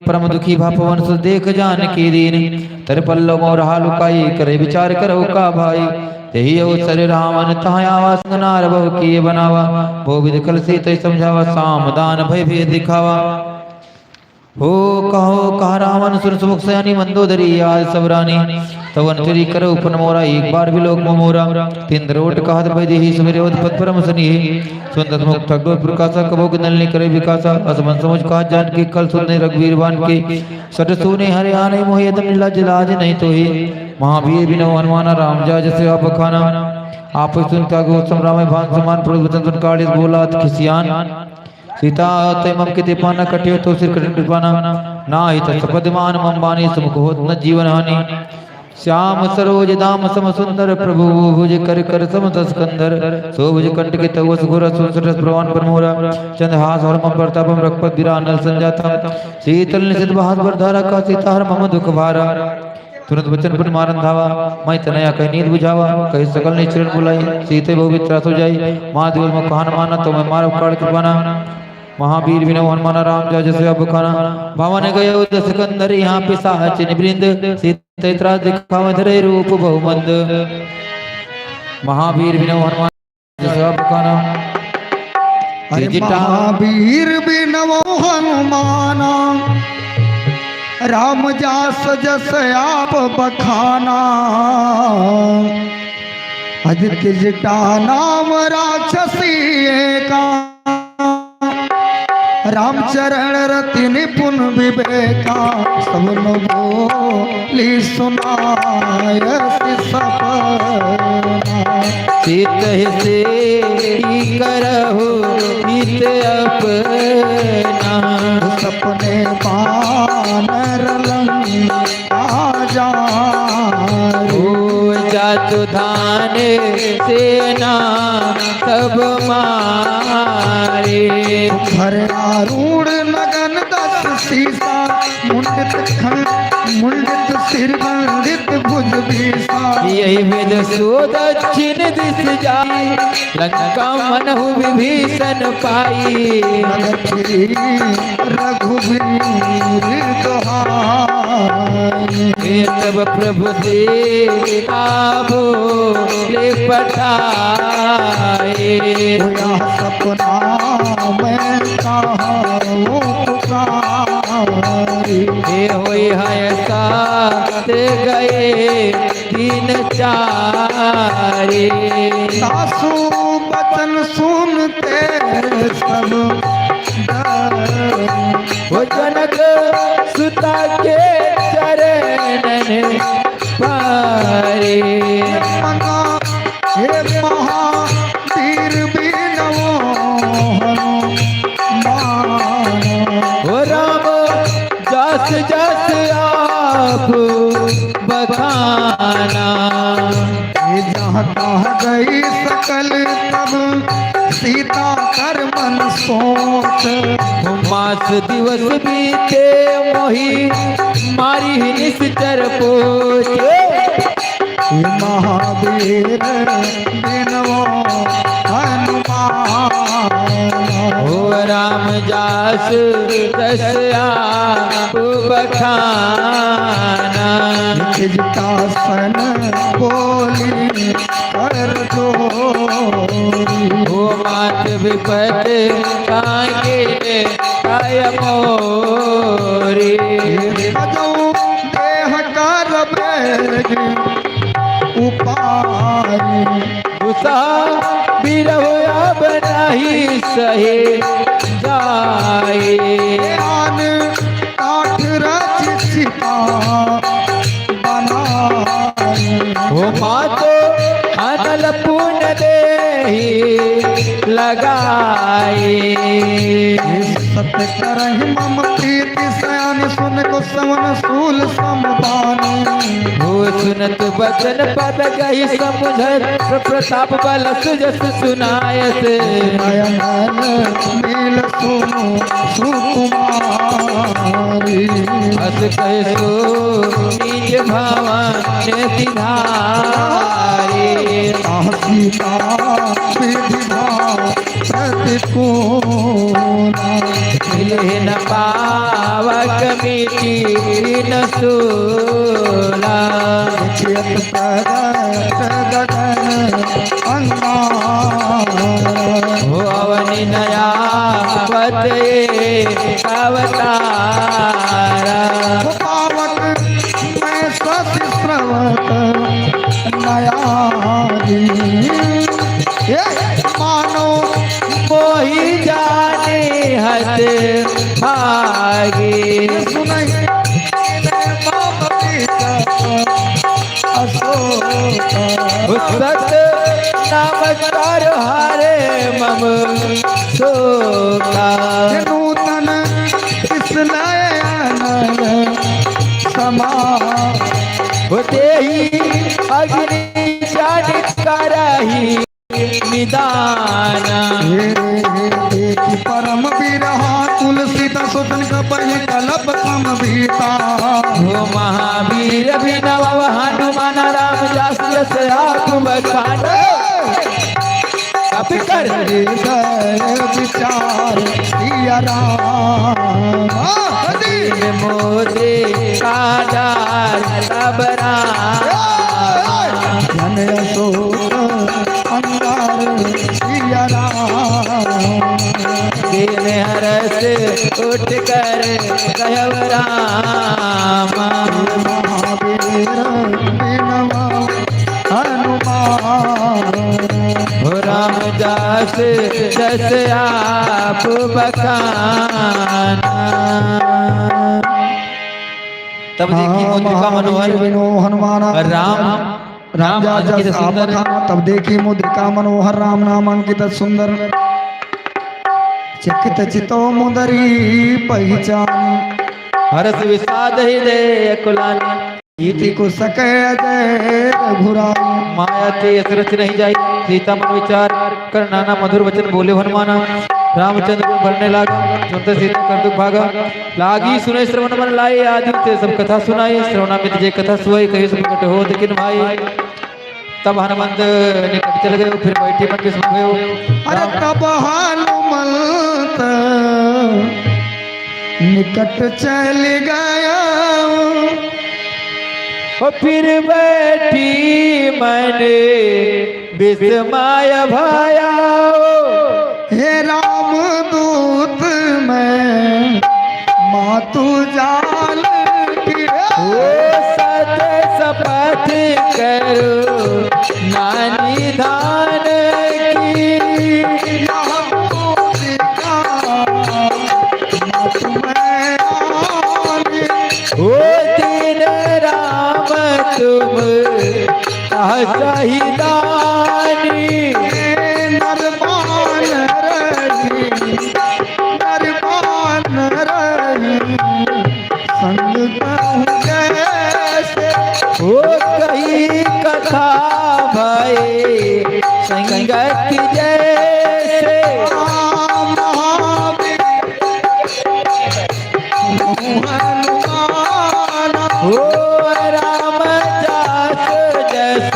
परम दुखी भापवन सुख देख जान की दीन तर पल्लव और हालुकाई करे विचार करो का भाई तेहि अवसर रावण तहाँ आवा संगनार बहु किए बनावा बहु विध कल से तय समझावा सामदान भय भेद दिखावा हो कहो कहा रावण सुर सुमुख सयानी मंदोदरी आज सबरानी तवन तेरी करो उपन मोरा एक बार भी लोक मोरा तीन रोट कहत भय देहि सुमेरे पद परम सनी सुंदर मुख ठगो प्रकाशा कबो नलने करे विकासा असमन समझ कहा जान के कल सुनने रघुवीर बान के सट सुने हरे आने मोहि तम लाज लाज नहीं तो ही महावीर बिनो हनुमाना राम जा जैसे आप खाना आप सुनता गौतम राम भान समान प्रभु काल बोला खिसियान सीता तैमम के पाना कटियो तो सिर कटन कृपाना ना ही तपदमान मम्बानी सुमुख होत न जीवन हानि श्याम सरोज दाम सम सुंदर प्रभु भुज कर कर समत स्कंदर सो भुज कंठ के तवस घोर सुंदर प्रवान पर मोरा चंद्रहास हरम प्रतापम रघुपत बिरानल संजाता शीतल निशित बहात धारा का सीता हर मम दुख भारा तुरंत बचन पुन मारन धावा मैं तनया कह नींद बुझावा कह सकल ने चरण बुलाई सीते बहु मित्रा सो जाई मां दिवल में कहान माना तो मैं मारव काल कृपाना महावीर विनो हनुमान राम जा जैसे अब खाना भवन गयो दशकंदर यहाँ पे साचिन वृंद सीता दिखाव धरे रूप बहुमंद महावीर विनो हनुमान जैसे अब खाना महावीर विनो हनुमान राम जास जस आप बखाना आदित्य जटा नाम राक्षसी का रामचरण रति निपुण विवेका सब बोली सुनाय चित से करहु हित अपना सपने बानर लंका जातु धान सेना सब मारे हर आरूढ़ नगन दस सीसा मुंडित सिर बंदित भुज बीसा यही वेद सो दक्षिण दिश जाई लंका मनहु विभीषण पाई रघुवीर दुहाई तब प्रभु से आबो ले पठाए सपना मैं कहूँ होई है साथ गए तीन चारे सासू बचन सुनते सब वो जनक सुता के चरण पारे हे महावीर बिनो हो राम जस जस आप बखाना जहाँ कहाँ गई सकल तब सीता कर मन सोच मास दिवस बीते मोही मारी निश्चर पोछे महावीर बिनवो हनुमान हो राम जास दसया बखाना सन बोली कर दो हो मात विपत कांगे काय मोरी देह कर बैग उपारी उषा बिरहोया बनाही सहे जाए आन काठ रच सीता बनाई हो मातो अनल पुन देहि लगाए सत्य करहि मम प्रीति सयान सुन को सवन सूल समदानी हो सुनत बचन पद गही समुझर प्रताप बल सुजस सुनायस नयन नील सुनो सुकुमारी अस कैसो निज भवन सिधारे सीता विधिभा प्रतिकोना मिले न पावक मिटी न सोला चित पर गगन अंगार हो अवनि नया पते अवतारा पावक मैं सती स्रवत नयारी मानो मोहि जाने हत भागी सुनहि सत नमस्कार हरे मम शोका नूतन इसलयन समा होते ही अग्नि जान करही निदाना देखी परम बिरहा तुलसीता सुतन कपहि कलप सम बीता हो महावीर अभिनव हनुमान राम जास आत्म बखान कपि कर विचार सिया राम दीन मोदे कादार सबरा जन अशोक अंगार सिया राम दिन हरस उठ कर कहव राम महावीर बिनव हनुमान हो राम दास जस आप बखाना तब देखी मुद्रिका मनोहर हनुमान राम राम अंकित सुंदर तब देखी मुद्रिका मनोहर राम नाम अंकित सुंदर चकित चितो मुदरी पहचान हरस विषाद हृदय कुलानी इति को सके अजय रघुराम माया ते असरच नहीं जाई सीता मन विचार कर नाना मधुर वचन बोले हनुमाना रामचंद्र को भरने लागा सुनते सीता कर दुख भागा लागी सुने श्रवण मन लाए आदि से सब कथा सुनाई श्रवणामित जे कथा सुई कही सब कट हो लेकिन भाई तब हनुमंत निकट चल गए फिर बैठे मन के सुन गए अरे तब हनुमंत निकट चल गया और फिर बैठी मन विस्मय भया हे राम दूत मैं मातु जाल ओ सत शपथ करो नानी धान की ओ दिन राम तुम शहीदानी नरमान रही संग कहूँ कैसे ओ कही कथा भय संगत जैसे ओ राम जास जस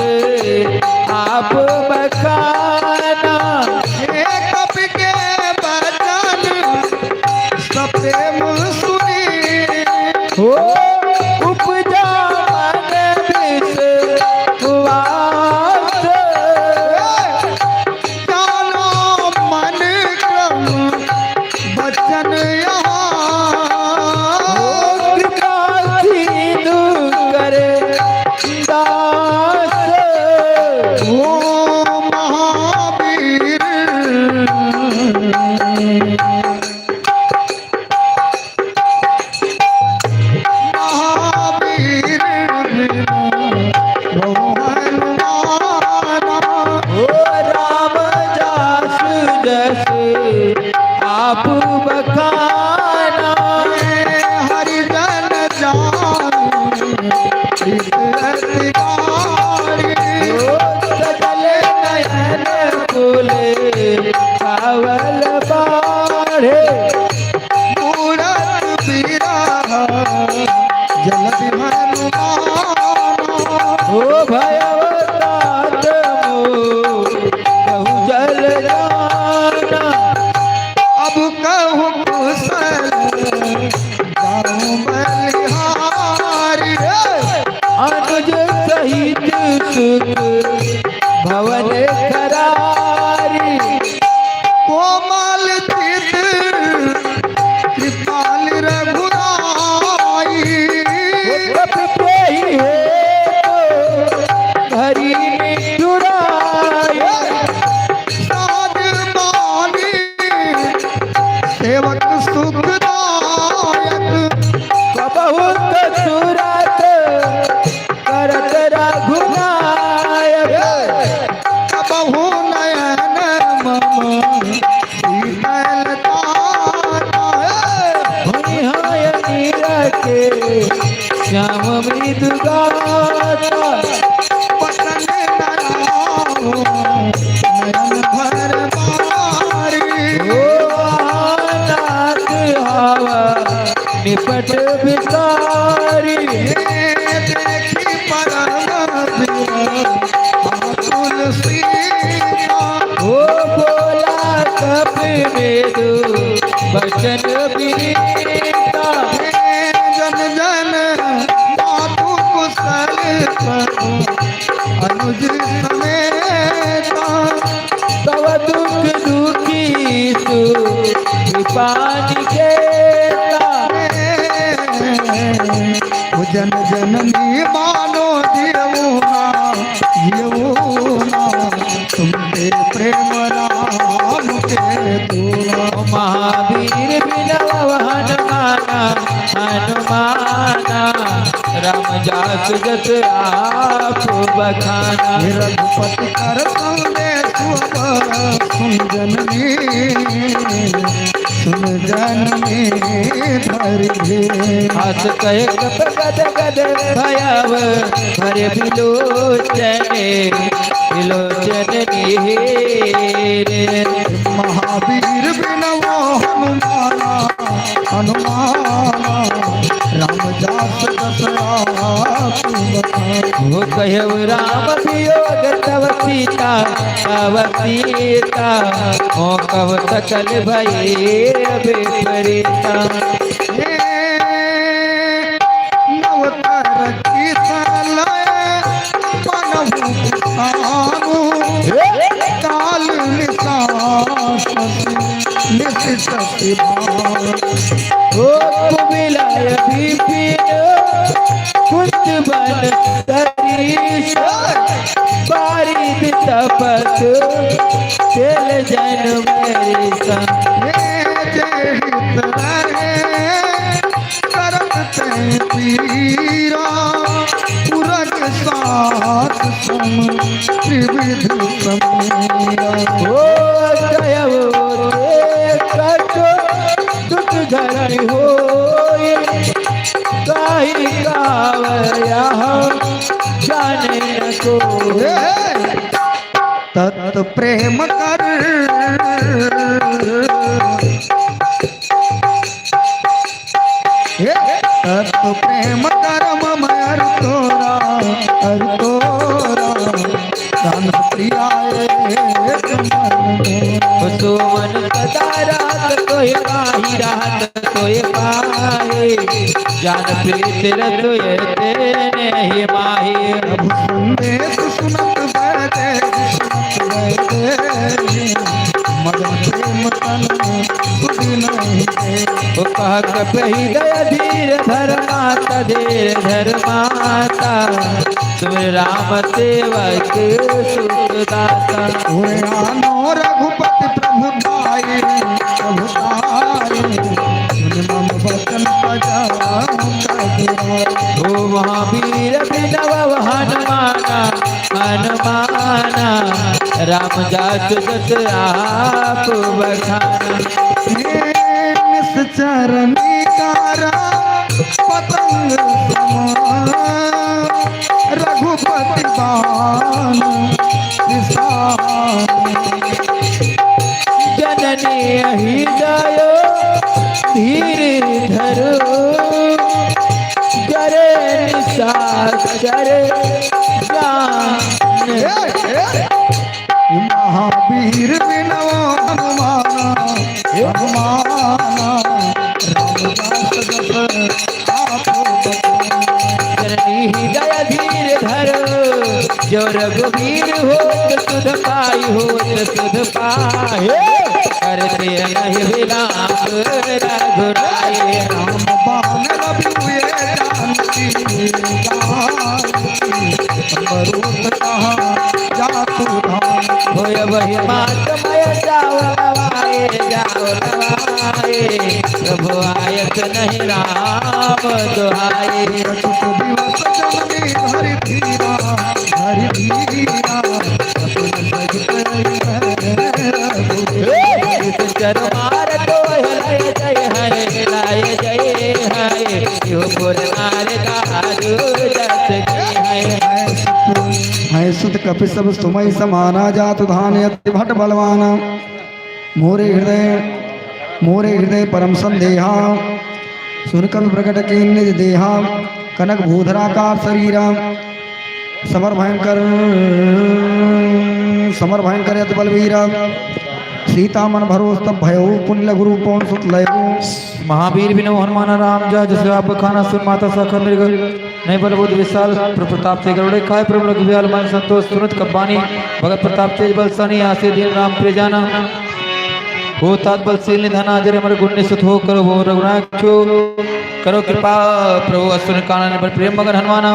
आप बखाना कपि के बचन सप्रेम सुनी ओ उपजा मन विश्वास जानो मन क्रम बचन करे दास ओ महावीर महावीर ओ राम जास जस आप बखाना हरिजन जान सजल नयन फूले चावल बाढ़े मूरत बिरह जलधि हनुमान ओ भयवतात मोह कहु जल जाना अब कहूँ कुशल गाँव बलिहारी अनुज सहित सुख भवन कर सेवक सुखदायक बहुत सुरत करत रघुनायक बहु नयन मम भुनिहाय नीरके श्याम मृदु गाता पतन नयन भर बारी नाथ हवा निपट विसारी देखी परम आकुल सीता ओ बोला कप मेरु बचन बीता जन जन मातु कुशल अनुज समेता तव दुख दुखी सु कृपानि केता जन जननी मानो जीवना तुमके प्रेम राम के दूरा महावीर बिनव हनुमाना हनुमाना राम जास जस आप बखाना रघुपति कर संदेश सुन जननी धरि हस कहे कप गद गद भयव हरे बिलोचने बिलोचन नीरे महावीर बिनवो हनुमाना हनुमाना राम जास वो कहव राम वियोग तव सीता ओ कव सकल भये विपरीता नवतर की सलय पनहु किसानु काल निशासि ओ कुमिलाय विपिन कुंज बन तरीश बारिद तपत तेल जन मेरी सन पीरा पुरग साथ त्रिविध समीरा ओ दयव कटो दुख धरण होय काहि कावया जाने न को तत् प्रेम कर तत् प्रेम कर मर तोरा धन प्रियाय सुमन सदा रात सोय पाही रात सोय पाए जान प्रीत रसोय तेने ही माही प्रभु संदेश सुनत बैठे मदन प्रेम तन सुधि नहीं वो कह कपही दया धीर धर माता धीर धर माता तुम राम सेवक सुखदाता हुए आनो रघुपति प्रभु ताई मम वचन ओ महावीर बिनव हनुमाना हनुमाना राम जास जस आप बखाना चरणी कारा पतंग समान रघुपति बाण जननी हृदय धीर धरो करे निशास करे जान महावीर बिनव हनुमाना हनुमाना जननी हृदय धीर धरो जो रघुवीर होत सुध पाई करते नहीं विलाप रघुराई राम बाण रघुए जानकी स्वरूप कहाँ जातु धाम होय वही मातमय जाओ नवाए जाओ नवाए आए, प्रभु आयत नहीं राम दुहाए। अछूत दिवस जननी धरि धीरा, धरि धीरा अतुल सहित चरमार तो लय जय है, लय जय है, यो पुरनार दारू जस है। मैं सुत कपि सब सुमय समाना, जातु धान अति भट बलवाना। मोरे हृदय परम संदेहा, सुन कवि प्रकट के निज देहा। कनक भूधराकार शरीरा, समर भयंकर अति बलवीरा। सीता मन भरोस तब भयो, पुण्य लघु रूपों सुत लयो। महावीर बिनो हनुमान राम जा, जस आप खाना सुन माता सखा मृग। नहीं बल बुद्ध विशाल प्रताप से गरुड़े खाए, प्रभु लघु विहाल मन संतोष सुनत कब्बानी। भगत प्रताप तेज बल सनी, आसे दीन राम प्रिय जाना। हो तात बल सील निधना, जरे मर गुण निसुत हो, करो भो रघुनाथो। करो कृपा प्रभु असुर कानन पर प्रेम मगन हनुमाना।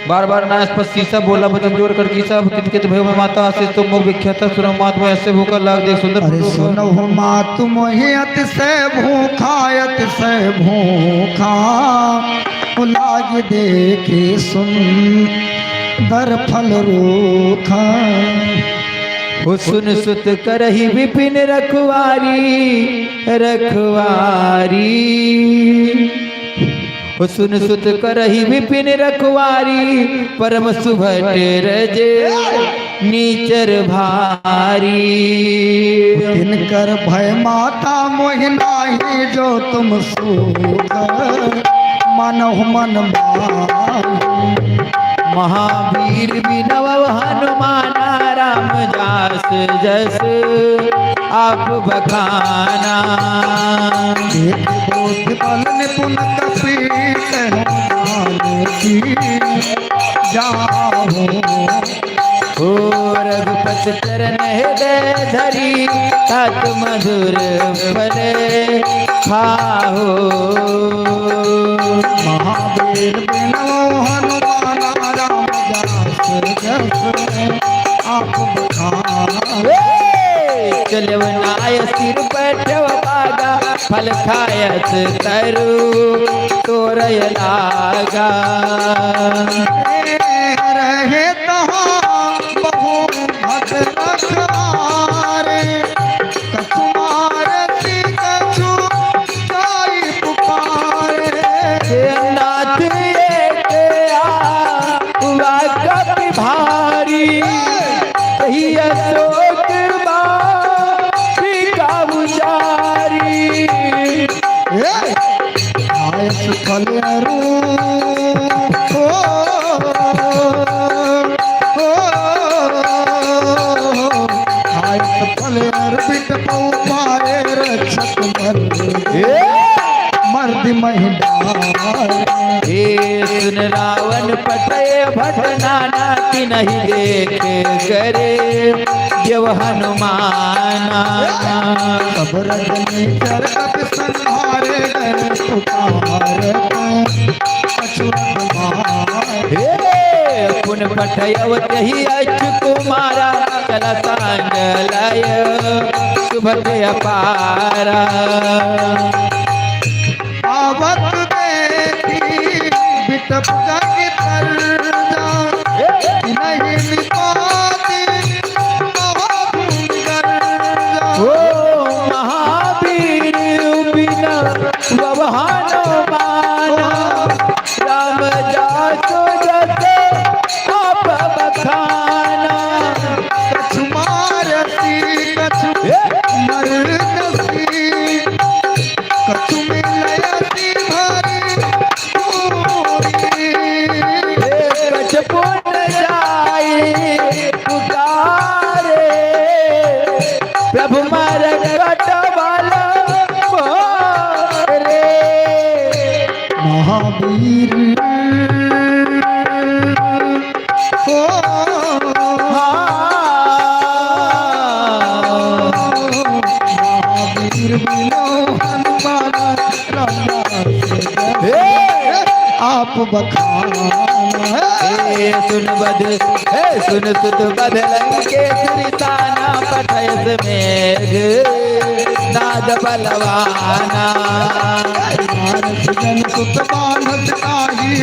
बार बार नायस पर सीसा बोला बदन जोर कर कीसा। कित कित भय माता से तुम मुख विख्यात, सुनो मात में ऐसे भूखा लाग देख सुंदर। अरे सुनो मातु मोहि अतिशय भूखा, अतिशय भूखा। लाग देखे सुंदर फल रूखा। हो सुन सुत करही विपिन रखवारी, रखवारी। हो सुन सुत करही विपिन रखवारी, परम सुभट रजे नीचर भारी। तिनकर भय माता मोहि नाही, जो तुम सूकर मनहु मन माही। महावीर बिनव हनुमाना, राम दास जस आप बखाना। एक बोध बल निपुण कपि कहु की जाहो। हो रघुपति चरण हृदय धरी, तात मधुर फल खाहो। महावीर बिनो हनुमान, राम दास जस आप बखाना। चलव नाय सिर बैठव बागा, फल खायत तरु तोरय लागा। रहे तहाँ बहु भट रखवारे, कछु मारती कछु जाई पुकारे। नाथ एक हुआ कपि भारी, कही अशोक का उजारी। आयस फल आयस फल बिट पाए, रक्षक मर्द महिला। हे सुन रावण पटय भट नाना, कि नहीं देख करे देव हनुमाना। सब रजनी चर कपि संहारे, गए पुकार अछूत मार। हे पुन पठयव तही अच्यु कुमारा, चला सांग लय सुभग अपारा। आवत देखी बिटप गति तरजा, नहीं निपाती हो महावीर बिना वह हनुमाना, राम जासु जस आप बखाना। कछु मारती कछु मरती, कछु मिलयती भरी कछ पुन जाई पुकारे, प्रभु मर कटबल रे। महावीर हो महावीर बिनो हनुमान, राम दास आप बखाना। हे सुन बद हे सुन सुत बदलन के सुरताना पठयस मेघ नाद बलवाना जन सुत बांधत काही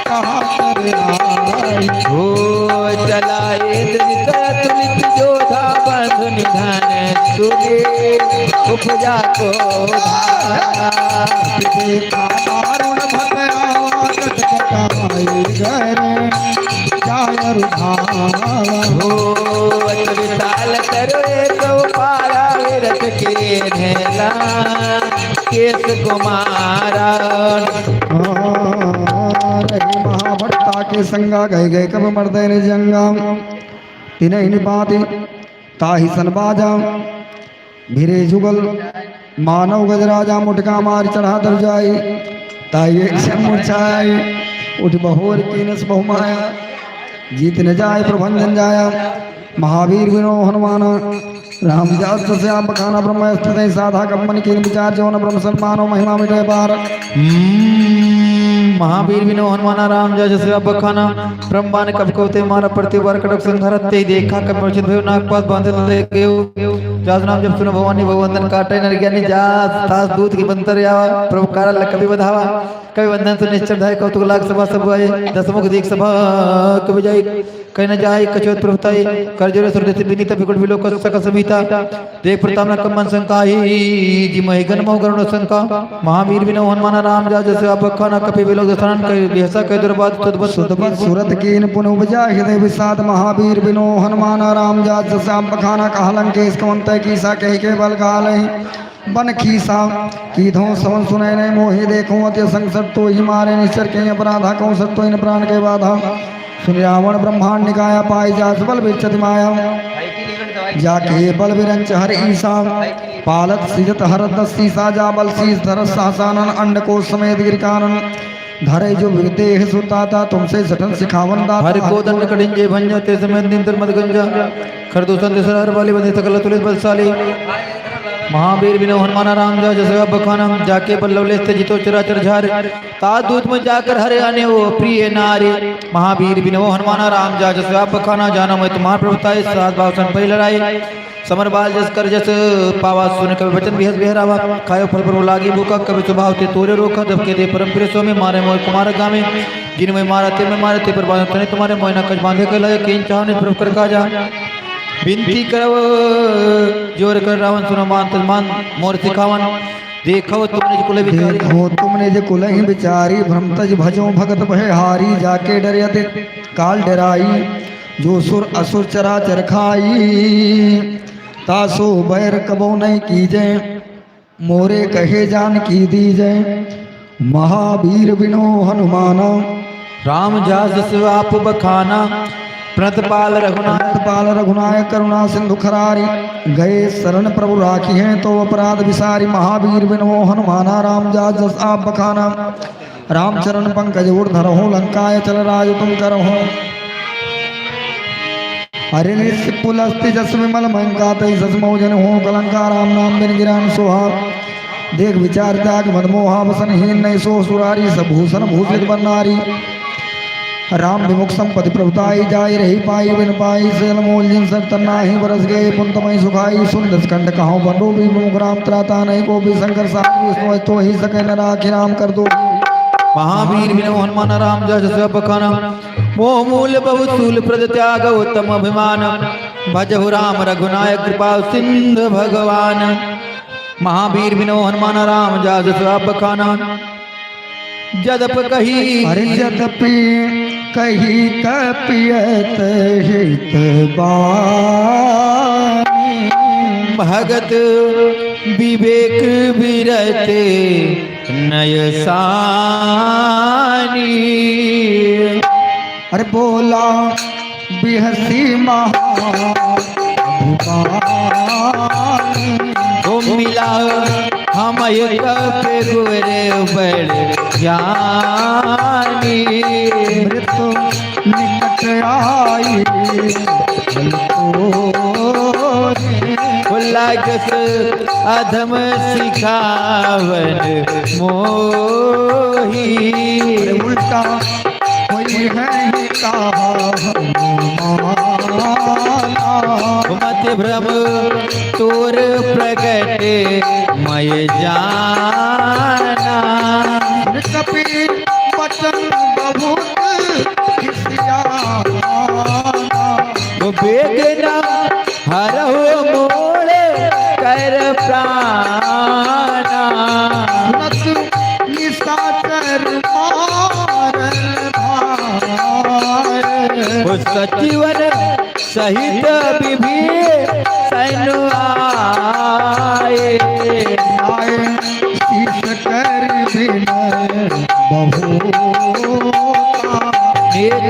कहा कर आई हो चलाए तुलित जोधा बंधु निधन सुने उपजा को दारुण भगवागत कटाई घर जाय रुधावा हो विशाल करो एक पारा विरत के नेला केस कुमारा रही महाभट्टा के संगा गए गए कब मर्दे ने जंगा तिन्हें निपाति ताहि सनबाजा भिरे जुगल मानव गजराजा मुटका मार चढ़ा दर जाई ताई एक से मुरछाई उठ बहोर कीनस बहुमाया जीत न जाए प्रभंजन जाया महावीर विनो हनुमान राम जात से आप बखाना ब्रह्म स्थित साधा कम्मन की विचार जो न ब्रह्म सन्मानो महिमा मिटे पार महावीर विनो हनुमाना राम जय जय बखाना ब्रह्मा ने कब कोते मारा प्रति बार कटक संधरत ते देखा कब मूर्छित भयो नागपात बांधे ले गयो जास नाम जब सुनो भवानी भगवंदन काटे नर ज्ञानी जास तास दूत की बंतर आवा प्रभु कारल कवि बधावा कवि वंदन से निश्चर धाय कौतुक लाख सभा सब आए दसमुख देख सभा कवि जाय कह न जाय कचोत प्रभुताई कर जोरे सुरदेश विनीत बिकुट विलोक सक समिता देख प्रताप कम्मन संकाही जी महि गण मोह गरुण संका महावीर विनो हनुमान राम जा जैसे आप खाना कपि विलोक दर्शन कह बेहसा कह दुर्बाद सुदबत सुदबत सूरत कीन पुन उपजा हृदय विषाद महावीर विनो हनुमान राम जा जैसे आप खाना कहलंकेश कवंत कीसा कह के बल गाल बन खीसा की धो सवन सुने ने मोहि देखो अत्य संसद तो ही मारे निश्चर के अपराधा कौन सत तो इन प्राण के बाधा सुन रावण ब्रह्मांड निकाया पाई जा बल विचति माया जाके बल विरंच हर ईसा पालत सिजत हर दस्सीसा जा बल शीस धर सहसानन अंड को समेत गिरकानन धरे जो विदेह सुताता तुमसे सठन सिखावन दाता हरि को दंड कडिंजे भंज ते समेत निंतर मत गंजा खरदूषण दिसर वाली बंदे सकल तुलित बलशाली महावीर विनो हनुमान राम जा जैसे बखाना जाके बल्लवले से जितो चराचर झारे तात दूत में जाकर हरे आने वो प्रिय नारी महावीर विनो हनुमान राम जा जैसे बखाना जाना मैं तुम्हार प्रभुताई सात भाव सन पहले लड़ाई समर बाल जस कर जस पावा सुन कवि वचन बिहस बिहरावा खायो फल पर लागी भूखा कवि स्वभाव ते तोरे रोका जब के दे परम प्रिय सो में मारे मोह कुमार गामे जिन में मारा ते में मारे ते पर बांधे तने तुम्हारे मोहना कच बांधे के लगे किन चाहने प्रभु कर का जा विनती करव जोर कर रावण सुनो मान मोर सिखावन देखो तुमने जो कुल विचारी देखो तुमने जो कुल ही विचारी भ्रमतज भजो भगत भय हारी जाके डरियते काल डराई जो सुर असुर चराचर खाई तासो बैर कबो नहीं कीजे मोरे कहे जान की दीजे महावीर विनो हनुमाना राम जास आप बखाना प्रणतपाल रघुनायक करुणा सिंधु खरारी गए शरण प्रभु राखी हैं तो अपराध विसारी महावीर विनो हनुमाना राम जा जस आप बखाना रामचरण पंकज ऊर्धर हो लंकाय चल राज तुम करहो हरि पुलस्ति जस विमल मंका तई सस मौजन हो कलंका राम नाम बिन गिरान सुहा देख विचार त्याग मनमोहा वसन हीन नहीं सो सुरारी सभूषण भूषित बनारी राम विमुख संपत्ति प्रभुताई जाय रही पाई बिन पाई सेल मोल जिन सर तना ही बरस गए पुंतमय सुखाई सुंदर स्कंद कहो बंडो भी विमुख राम त्राता नहीं को भी शंकर साहब तो ही सके न राखी राम कर दो महावीर विनो हनुमान राम जा जस बखाना मोह मूल बहुसूल प्रद त्याग उत्तम अभिमान भजहु राम रघुनायक कृपा सिंधु भगवान महावीर विनो हनुमान राम जा जस बखाना जदप कही हरि जदपि कही कपियत हित बानी भगत विवेक विरते नय सानी अरे बोला बिहसी महाभूपानी तो मिला हम पे गुरे बड़ ज्ञानी मृत्यु निकट आई जस अधम सिखावन मोही। उल्टा कोई है ही कहा मत भ्रम तोर प्रगट मय जाना। कपि वचन बहुत बेगना हरो मोड़ कर प्राणा। निशाचर मारल भार सचिवन सहित विभि सैन आए। आए शीश कर विनय बहुता निज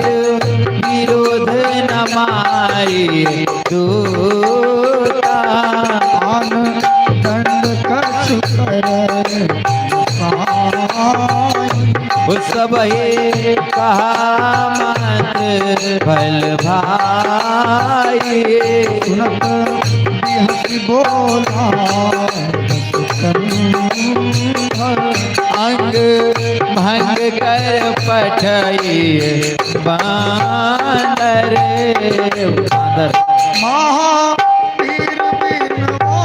विरोध न मारी दूता। आन दंड कछु करे सब कहा मत भल भाई। सुनत बिहसी बोला अंग भंग कर पठइए बांदर। बांदर महावीर बिनवा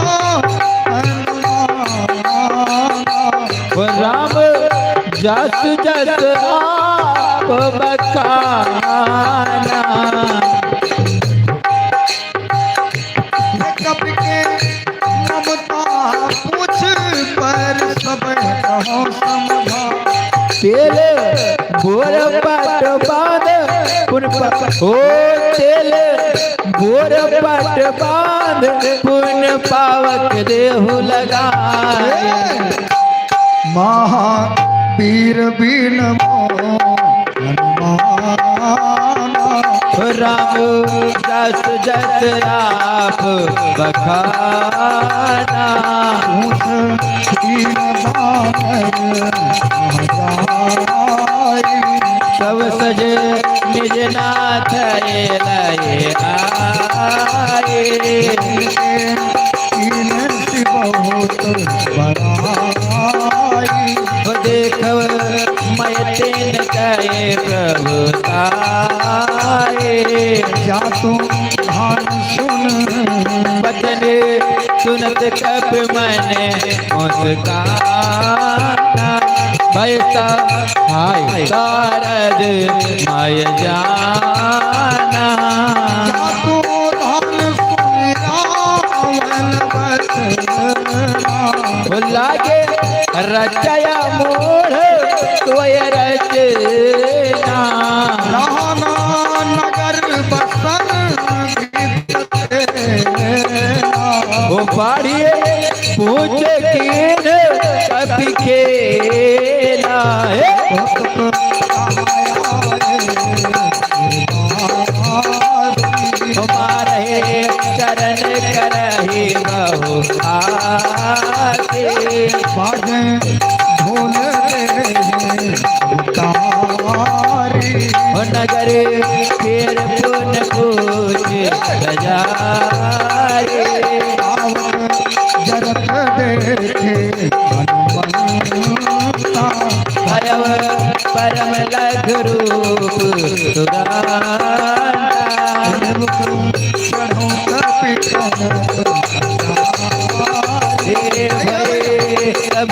हनुमान राम जस जस आप बखाना। कपि के ममता पूछ पर सब कहो समझा। तेल बोर पट बांध पुन ओ तेल बोर पट बांध पुन पावक देहु लगाए। महावीर बिनवा हनुमान राम जस जस आप बखाना। पूछ दीन सब सज निज नाथ लय आए। बहुत बड़ाई देखव मैं तेन कहे प्रभुताए। जा तुम ध्यान सुन बचन सुनत कप मन मुस्काना। भयता हाय तारद मय जाना। जा तू ध्यान सुन रावण बचना लागे रचया मोढ़ तोय रचना। रहना नगर बसन वो बाड़िए पूछ कीन कपि खेला है। हमारे चरण करहि बहु आके। बाजे ढोल उतारी नगर फिर पुन पूछ बजारे। जरत देखे हनुमंता भयव परम लघु रूप चढ़ो कपितन सब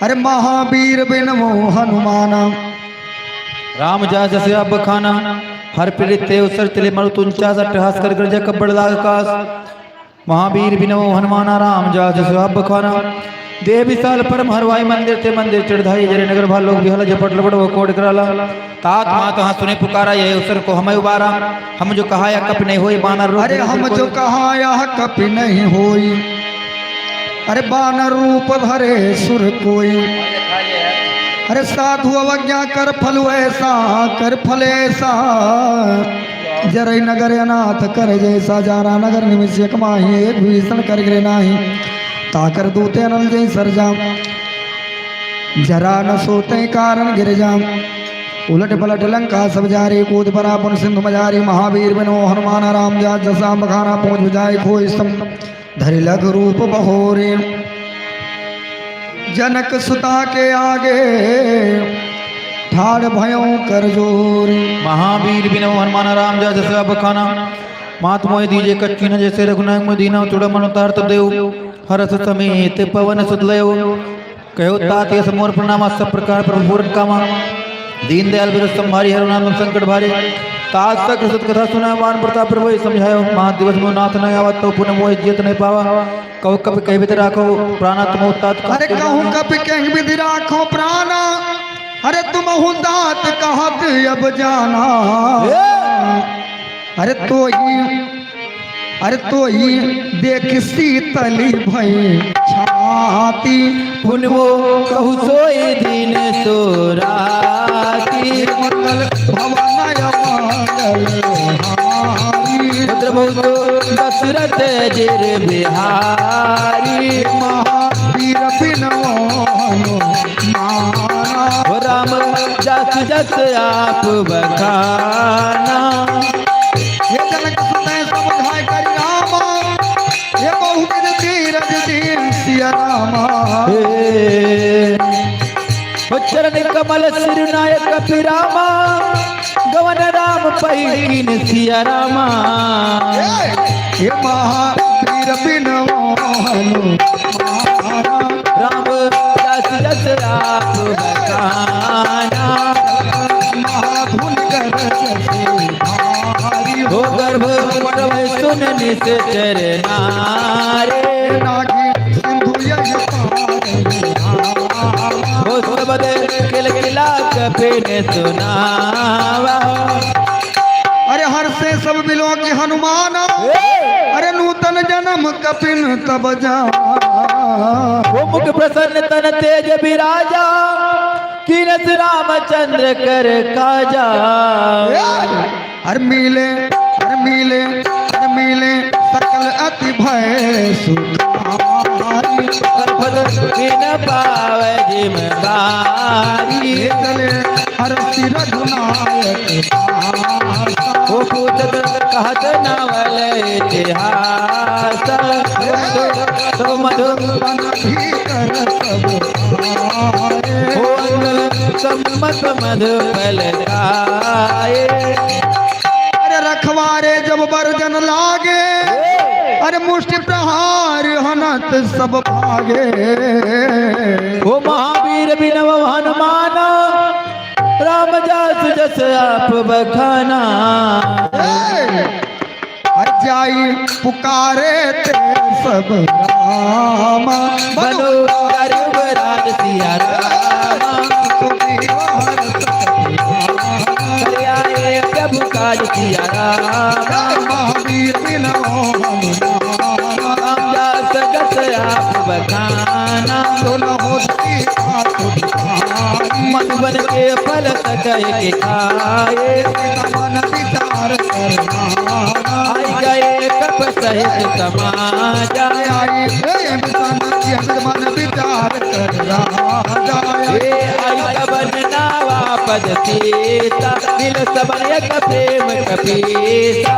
अरे महावीर बिनमो हनुमाना राम जस अब खाना हर पीड़ित ते उसर तिले मरु तुंचा सटहास कर गरज कब्बड़ लाग कास। महावीर बिनमो हनुमाना राम जस अब खाना। देह विशाल परम हरवाई मंदिर ते मंदिर चढ़ाई जरे नगर भाल लोग बिहला झपट लपट वो कोड कराला। तात मात हाँ सुने पुकारा ये उसर को हमें उबारा। हम जो कहा या कप नहीं होई बानर रूप। अरे हम जो कहा यह कपि नहीं होई। अरे बानर रूप धरे सुर कोई। अरे साधु अवज्ञा कर फल ऐसा कर फल ऐसा। जरई नगर अनाथ कर जैसा जारा नगर निमिष्य कमाही एक भीषण कर गिरे नाही। ताकर दूते अनल जय सरजा जरा न सोते कारण गिर जाम। उलट पलट लंका सब जारी कूद परा पुन सिंधु मजारी महावीर बिनो हनुमान राम जा जसा बखाना पहुँच बुझाए खोई सम धरि लघु रूप बहोरे जनक सुता के आगे ठाड़ भयों कर जोर। महावीर बिनो हनुमान राम जा जसा बखाना मात मोहि दीजे कच्ची न जैसे रघुनायक में दीना चुड़ मन उतारत देव हरस समेत पवन सुत लयो कहो तात यस मोर प्रणाम सब प्रकार प्रभु पूर्ण कामा दीन दयाल बिरस संभारी हरुनाथ संकट भारे तात तक सत कथा सुना मान प्रताप प्रभु समझायो महा दिवस में नाथ न आवत तो पुनः मोहि जियत नहीं पावा कहो कब कह विद राखो प्राणात्म तात अरे कहूँ कब कह विधि राखो प्राणा अरे तुम हूँ दात कहत अब जाना। अरे तो ही देख शीतली भई छाती पुन वो कहु सोई दिन सोराती मंगल भवन रुद्र बहुतो दशरथ जिर बिहारी महावीर बिनो हो राम जस जस आप बखाना ये जनक सुते सब धाय करि रामा ये बहुविध धीरज दीन सिया रामा। चरण कमल सिर नायक कपिरामा गवन राम पहिन सिया रामा ये महावीर बिनो राम जस जस आप बखाना महाधुन कर हो गर्भ प्रभ सुन निस चरनारे नागी सिंधु यही हो सबद किल किला कपिने सुनावा। अरे हर से सब बिलो की हनुमान अरे नूतन जन्म कपिन तब जा वो मुख प्रसन्न तन तेज विराजा कीनस रामचंद्र कर काजा हर मिले सकल अति भय सुखारी कीन पावे जिम बारी चले हर सिर रघुनायक वो पूछत कहत नवल इतिहास तो मधु भी कर सब हो सम्मत मधु फल खाए अरे रखवारे जब बरजन लागे अरे मुष्टि प्रहार हनत सब भागे। हो महावीर बिनव हनुमान राम जास जस आप बखाना जाई पुकारे ते सब राम बनो गरीब राज सिया राम आए प्रभु काज सिया राम महावीर राम जास जस आप बखाना मधुबन के फल सकय के खाए मन विचार करना आई गए कप सहित समाज आई मन विचार करना आई कबन नावा पद सीता दिल सबन एक प्रेम कपीता।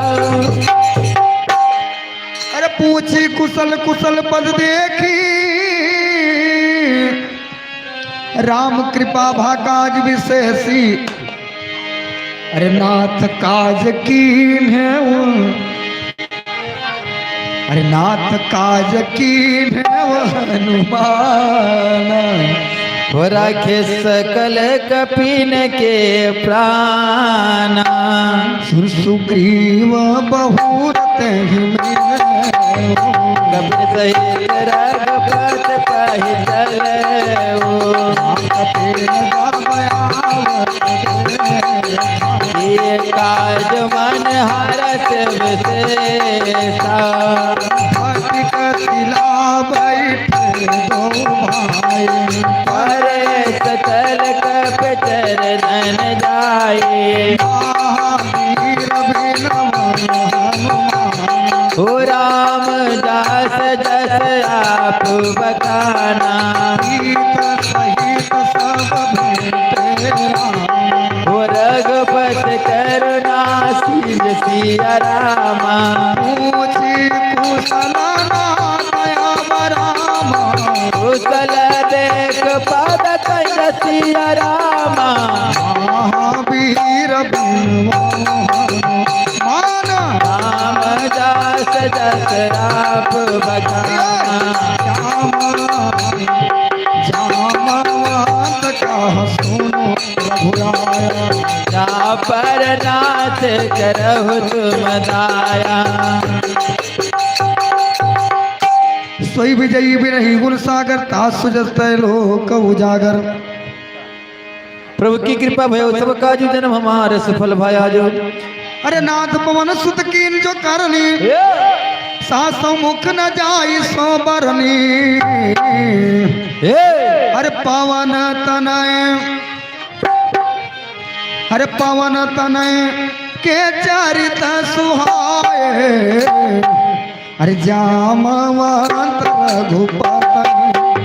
अरे पूछी कुशल कुशल पद देखी राम कृपा भाकाज विशेषी अरे नाथ काज कीन है अरे नाथ काज कीन है हनुमान हो राखे सकल कपिन के प्राणा सुग्रीव बहुत कपिन सहित रघुपत कहि चलऊ ये काज मन हरस विशेषा बैठे दो भाई अरे सकल कप चरणन जाए हो राम दास जस आप बखाना हो रामा पूछी कुशल दया रामा कुशल देख पद कह सिया रामा महावीर मान राम दास दशराप बखाना जामवंत कह सुनो रघुराया जा पर नाथ करहु तुम दाया सोई विजयी बिरही गुण सागर तासु जस्तै लोक उजागर। प्रभु की कृपा भयो सब काजु जन्म हमारे सफल भया जो अरे नाथ पवन सुत कीन जो करनी सासो मुख न जाई सो बरनी अरे पवन तनय अरे पवन तनय के चरित सुहाए अरे जामवंत रघुपति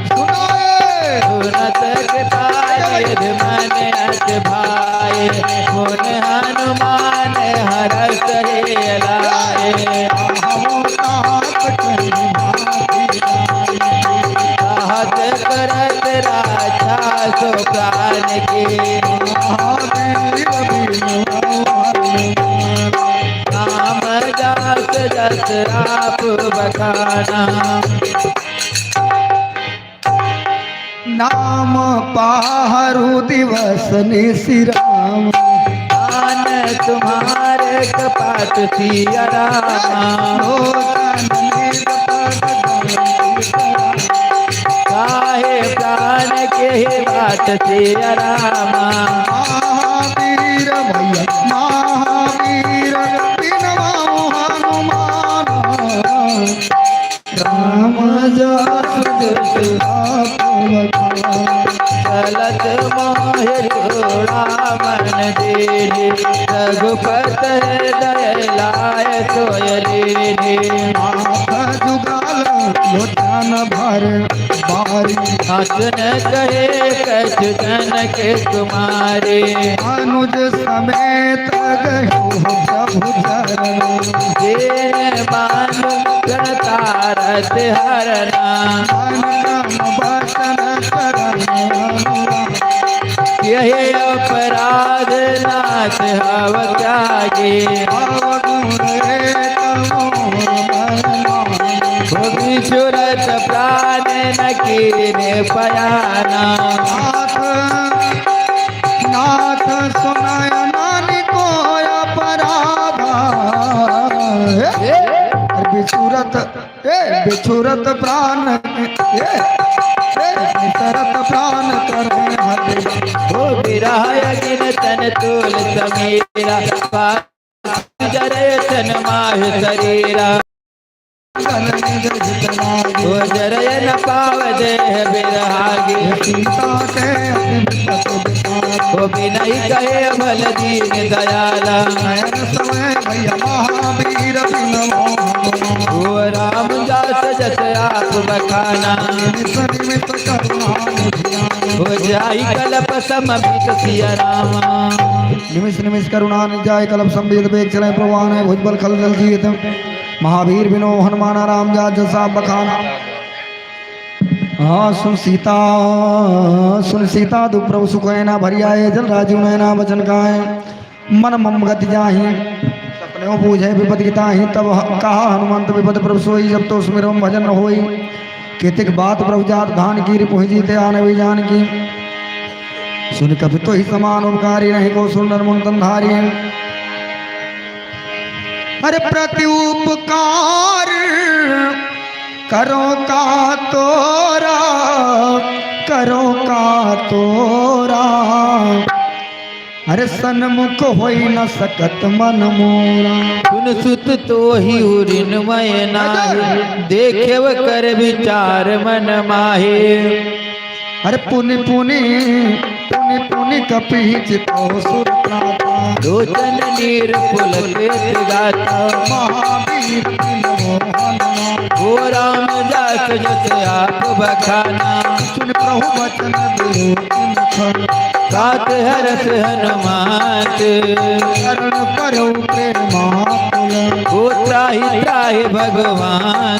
सुनाए सुनत कृपायद मन अत भाई मुन हनुमान हरस लाए कहत करत राजा सो प्राण के नाम दास दशराप बखाना नाम पाहरु दिवस निशिराम आन तुम्हारे कपाट सिया रामा काहे प्राण के बाट सिया रामा महावीर भैया महावीर बिनवाओ हनुमान राम जस चलत मोहिरा मन दीनी रघुपत दयलाय सोयलीनी जुगाल लोचन भर बारी हसन कहे कछ जन के कुमारी अनुज समेत गयो प्रभु चरण देन बानु गणतारत हरना वचन चरण यही अपराध नाथ हव त्यागे सुरत प्राण न कीने पयाना नाथ सुनाय नानी को अपराधा बिछुरत प्राण बिछुरत प्राण करे हरे हो विराय गिन तन तूल समीरा जरे तन माह शरीरा हो जरय न पाव देह बिरहागी सीता के हो बिनई कहे भल दीन दयाला नयन समय भैया महावीर बिनमो हो राम दास जस आप बखाना निमित करुणा हो जाई कलप समभित सिया रामा निमिष निमिष करुणा निजाय कलप संवेद बेग चले प्रवान है भुजबल खल जल जीत महावीर बिनो हनुमान राम जा जसा बखाना। हाँ सुन सीता दुख प्रभु सुख ना भरियाए जल राजीव नयना वचन गाए मन मम गति जाहि सपने पूछे विपद गीताहि तब कहा हनुमंत विपद प्रभु सोई जब तो सुमिरम भजन न होई केतिक बात प्रभु जात धान की रिपुहि जीते आने भी जान की सुन कभी तो ही समान उपकारी नहीं को सुन नरमुंतन धारी अरे प्रति उपकार करो का तोरा अरे सन्मुख होई न सकत मन मोरा सुन सुत तो ही उरिनमय नाहि देखेव कर विचार मन माहे अरे पुनि कपि चितो सुर लोचन नीर पुलकित गाता महावीर हो राम दास जस आप बखाना सुन प्रभु वचन सात हरस हनुमान शरण करो प्रेमाकुल हो त्राहि त्राहि भगवान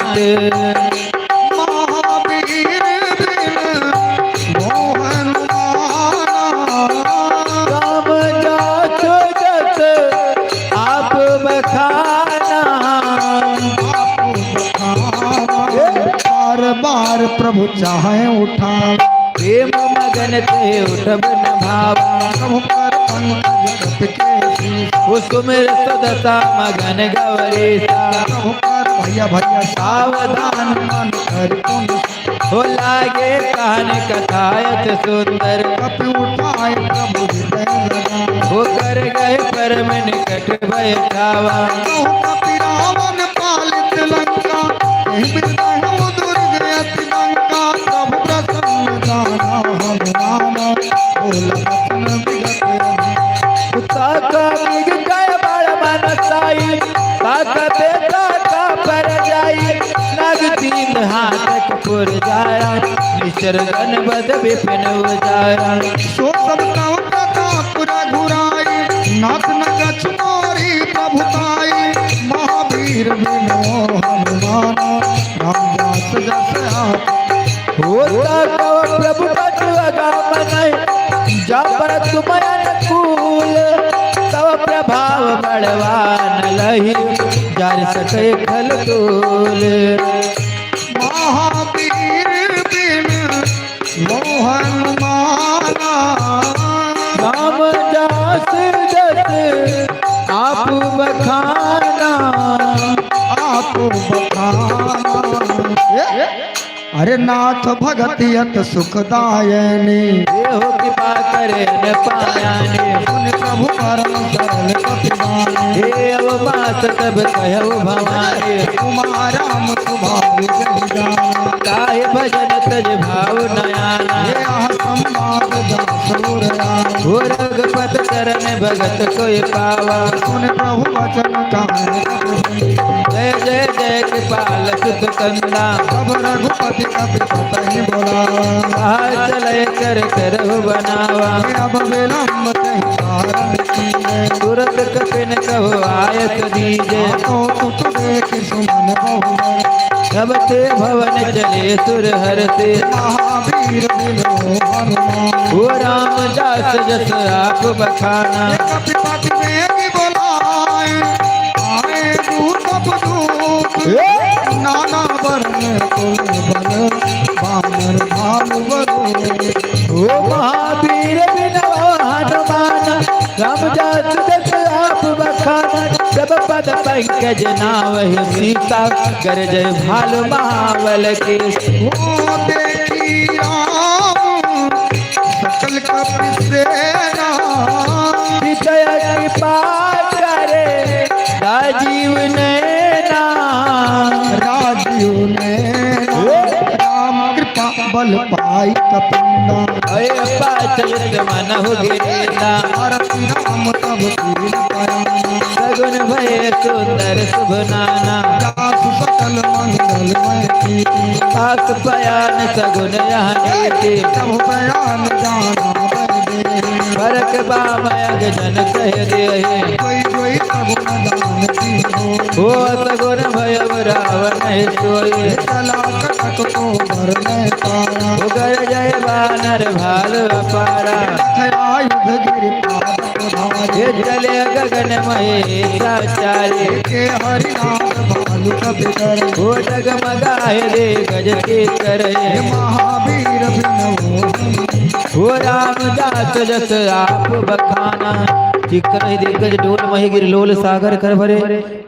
महावीर बिन मोहन राम जासु जस आप बखाना बार बार प्रभु चाहे उठा प्रेम मगन ते उठब न भावा प्रभु पर पंकज के शीश हो सुमिर सदसा मगन गौरीसा प्रभु पर भैया भैया सावधान मन कर पुन हो लागे कान कथायत सुंदर कपि उठाए प्रभु हृदय लगा हो कर गए परम निकट भय ठावा कहु कपि रावण पालित लंका एहि बिरदाहु दुर्ग अति लंका प्रभु प्रसन्न जाना हनुमान बोल बचन विगत काका बिग गए बड़ मन साई काका बेटा का पर जाई नग तीन हाथ पुर जाया निश्चर गन बद विपिन उजाया सो सब काव प्रताप रघुराई नाथ न गछ मोरी प्रभुताई महावीर बिनो हनुमान रामदास जस आप होता कव प्रभु बट अगामन जा पर तुम अनुकूल तव प्रभाव बड़वान लही जार सके खल तूल महावीर बिन मोहन माना राम दास जस आप बखाना आप बखाना अरे नाथ भगतियत सुखदायनी देहो कृपा करे न पायाने सुन प्रभु परम सरल कपिदानी हे अवमास तब कहु भवानी कुमाराम सुभाव जहिदान काहे भजन तज भाव नयाना हे आह संवाद दासुरया हो रघुपत चरण भगत कोई पावा सुन प्रभु वचन कान जय जय जय कृपाल सुत कंदा सब रघुपति कपि बोला बाहर चले कर करहु बनावा अब विलम्ब कहीं कारण कीजे तुरत कपिन कहो आयत दीजे तो तुत देख सुमन बहु सब ते भवन चले सुर हर से महावीर बिनो हनुमान हो राम दास जस आप बखाना कपिपति में बोलाए आए दूत दूत नाना वर्ण कुल बल बानर भानु बरो ओ महावीर बिनो हनुमान राम दास जस आप बखाना सब पद पंकज नावहि सीता कर जय भालु महाबल के ओ देखी राम सकल कपि सेना विजय कृपा करे राजीव नैना राजीव ने राम कृपा बल पाई कपिंदा अय पाचरित मन हो गिरेना आरती राम तब कीन पाया सगुन भय सुंदर शुभ नाना दास सकल मंगल मैं कीर्ति पास पयान सगुन यहाँ नीति सब बयान जाना बदे भरत बामयग जन कह दे कोई कोई सब दान दीनो हो सगुन भय रावण सोई चला कटक को भर में पारा हो कर जय बानर भाल अपारा आयुध गिर पाद ये धारे चले गगन महेशाचार्य के हरिनाथ भालु कपिकर हो जगमगाए दे गज के करे महावीर बिनो हो रामदास जस आप बखाना चिकर दिग्गज डोल मही गिर लोल सागर कर भरे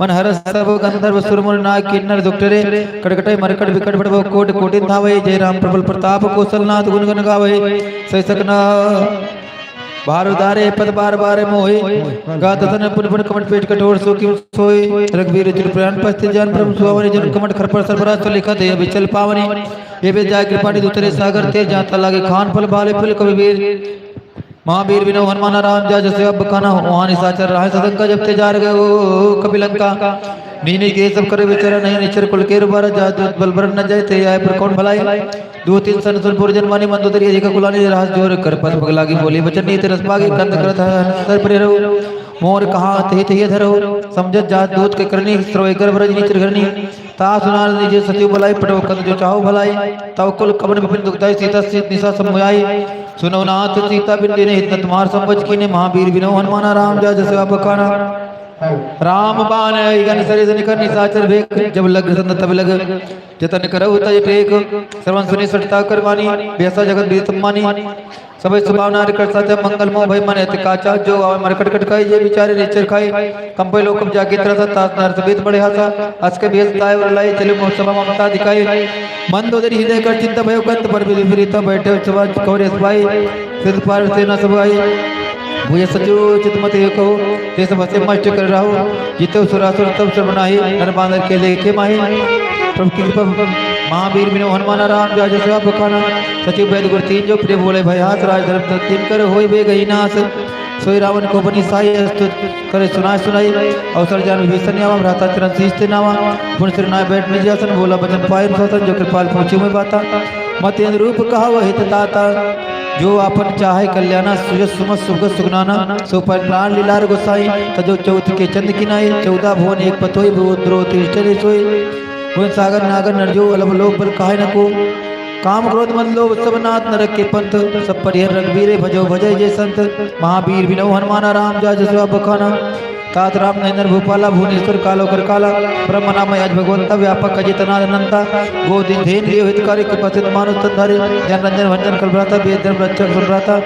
मन हर सब गंधर्व सुरमुर नाग किन्नर दुक्टरे कटकटय मरकट विकट बड़व कोट कोटिन धावै जय राम प्रबल प्रताप कौशलनाथ गुण गण गावै सै सकना बारुदारे पद बार बार मोहि गात तन पुन पुन कमट पेट कठोर सो कि सोई रघुवीर जिन प्राण पस्ति जान ब्रह्म सुहावनी जन कमट खरपर सरबराज तो लिखत है विचल पावनी ये वे जाय कृपाणी दूतरे सागर ते जाता लागे खान फल भाले फल कविवीर महावीर बिनो हनुमान राम जा जसे अब बखाना वहां निशाचर रहा सदन का जब ते जार गए वो कपिलंका नीने के सब करे बेचारा नहीं निचर कुल के रुबारा जात बलबर न जाए ते आए पर कौन भलाई दो तीन सन सुन पुर जन्मानी मंदोदरी अधिक कुलानी रास जोर कर पस पगलागी बोली बचन नीत रस पागे कंद करत सर परे रहो मोर कहा ते ते धरो समझत जात दूत के करनी स्रोय कर ब्रज नीचर घरनी ता सुनार निजे सचिव भलाई पटो कंद जो चाहो भलाई तव कुल कबन विपिन दुखदाई सीता से निसा समयाई सुनो नाथ सीता बिंदी ने हित तुम्हार संवच कीने महावीर बिनो हनुमान राम जा जस बखाना राम बाण गन सरे जन कर निसाचर भेक जब लग संत तब लग जतन करहु तय टेक श्रवण सुनि सटता करवानी बेसा जगत बीत मानी सबे सुभावना कर सत्य मंगल मोह भय मन हित काचा जो आवे मरकट कट खाई जे बिचारे नेचर खाई कंपे लोकम जाके तरस तास नर सቤत बड़े हासा अस के बेस ताय वर लाई चले मोह सभा ममता दिखाई मन दोदरी हृदय कर चिंत भय कंत पर विपरीत बैठे सभा कौरे सभाई सिद्ध पार से न सभाई भूय सचो चितमत एको ते सब हसे मष्ट कर रहो जितो सुरासुर तब श्रवणाहि नर बांदर के लेखे माहि प्रभु की कृपा महावीर बिनो हनुमान राम जा जस बखाना सचिव वैद गुर तीन जो प्रिय बोले भय हाथ राज धर्म तीन कर होय बे गई नास सोई रावण को बनी साई अस्तुत करे सुनाई अवसर जान विभीषण नावा भ्राता चरण शीष ते नावा पुन सिर नाय बैठ निज आसन बोला बचन पाय सतन जो कृपाल पहुँचे में बाता मत रूप कहा वह हित ताता जो आपन चाहे कल्याणा सुजस सुमत सुख सुगनाना सो पर प्राण लीलार गोसाई तजो चौथ के चंद किनाई 14 भुवन एक पतोई भूद्रो तीर्थरे सोई भुवन सागर नागर नरजो अलभ लोक बल काहे न को काम क्रोध मद लोभ सब नाथ नरक के पंथ सब परिहर रघुवीरे भजो भजय जय संत महावीर बिनो हनुमान राम जा जसवा बखाना तात राम नरेंद्र भूपाला भुवनेश्वर कालो कर काला ब्रह्म नाम आज भगवंता व्यापक अजितनाथ अनंता गोदिन धेन देव हितकारी कृपासित मानुष तंधारी जन रंजन भंजन कलभ्राता वेदन रक्षक सुनराता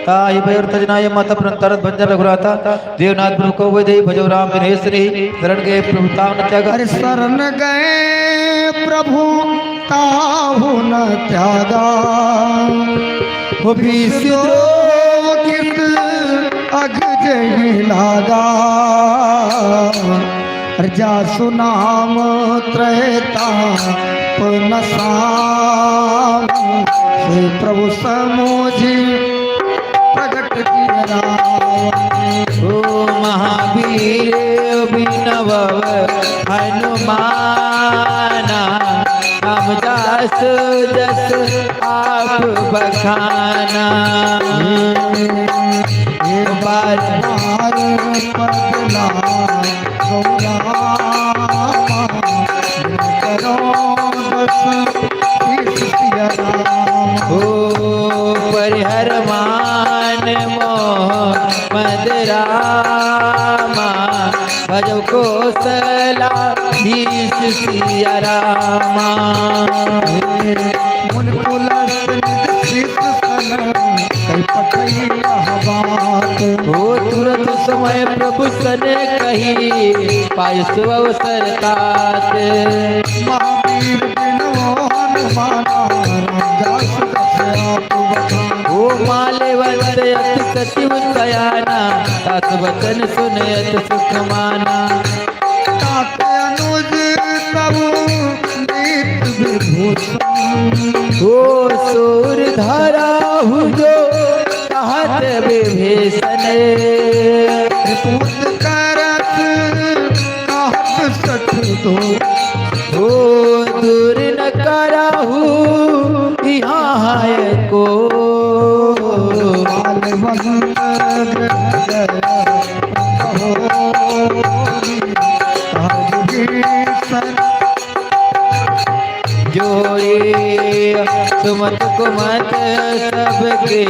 ताहि भयर तजनाय माता प्रंतरत भंजन रघुराता देवनाथ प्रभु को वैदेही भजो राम विनेश्वरी शरण गए प्रभु ताव न त्यागा अरे शरण गए प्रभु ताहु न त्यागा हो अग जही लागा जा सुनाम त्रयता पनसाम से प्रभु समोझी प्रगट किया ओ महावीर बिनव हनुमाना हम दास जस आप बखाना बार बार पगला करो ओ परिहर मान मोह मदरामा भजो कोसला धीश सिया रामा मुन हो तुरंत समय प्रभु सने कही पायस अवसर तात महावीर बिनो हनुमान ओ मालेवंत अति सचिव सयाना तात वचन सुनयत सुख माना अनुज प्रभु दीप विभूषण ओ सूर धारा हुजो कहत विभीषण पुत करत कहत सठ दो ओ दूर न कराहू यहाँ है को जोड़े सुमत कुमत सबके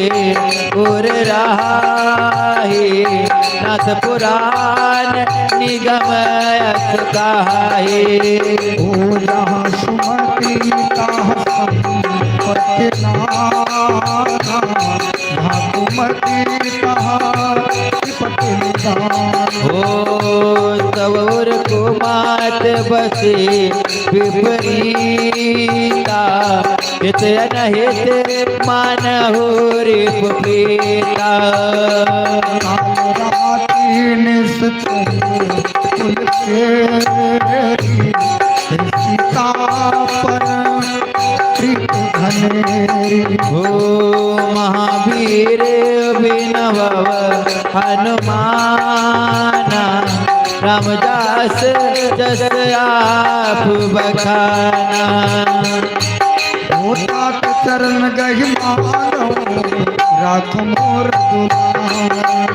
उर रहाहे नाथ पुराण निगम अस गाहे ओ जहाँ सुमति ताह संपत्ति नाना भाकुमति ताह विपत्ति निदान हो तवर कुमात बसे विपरीता हित अनहित मानहु रिप प्रीता राती निश्चय कुल केरी सीता पर प्रीत घनेरी हो महावीर बिनव हनुमाना राम जास जस आप बखाना। होता के चरण गहि मानो राख मोर दुलार।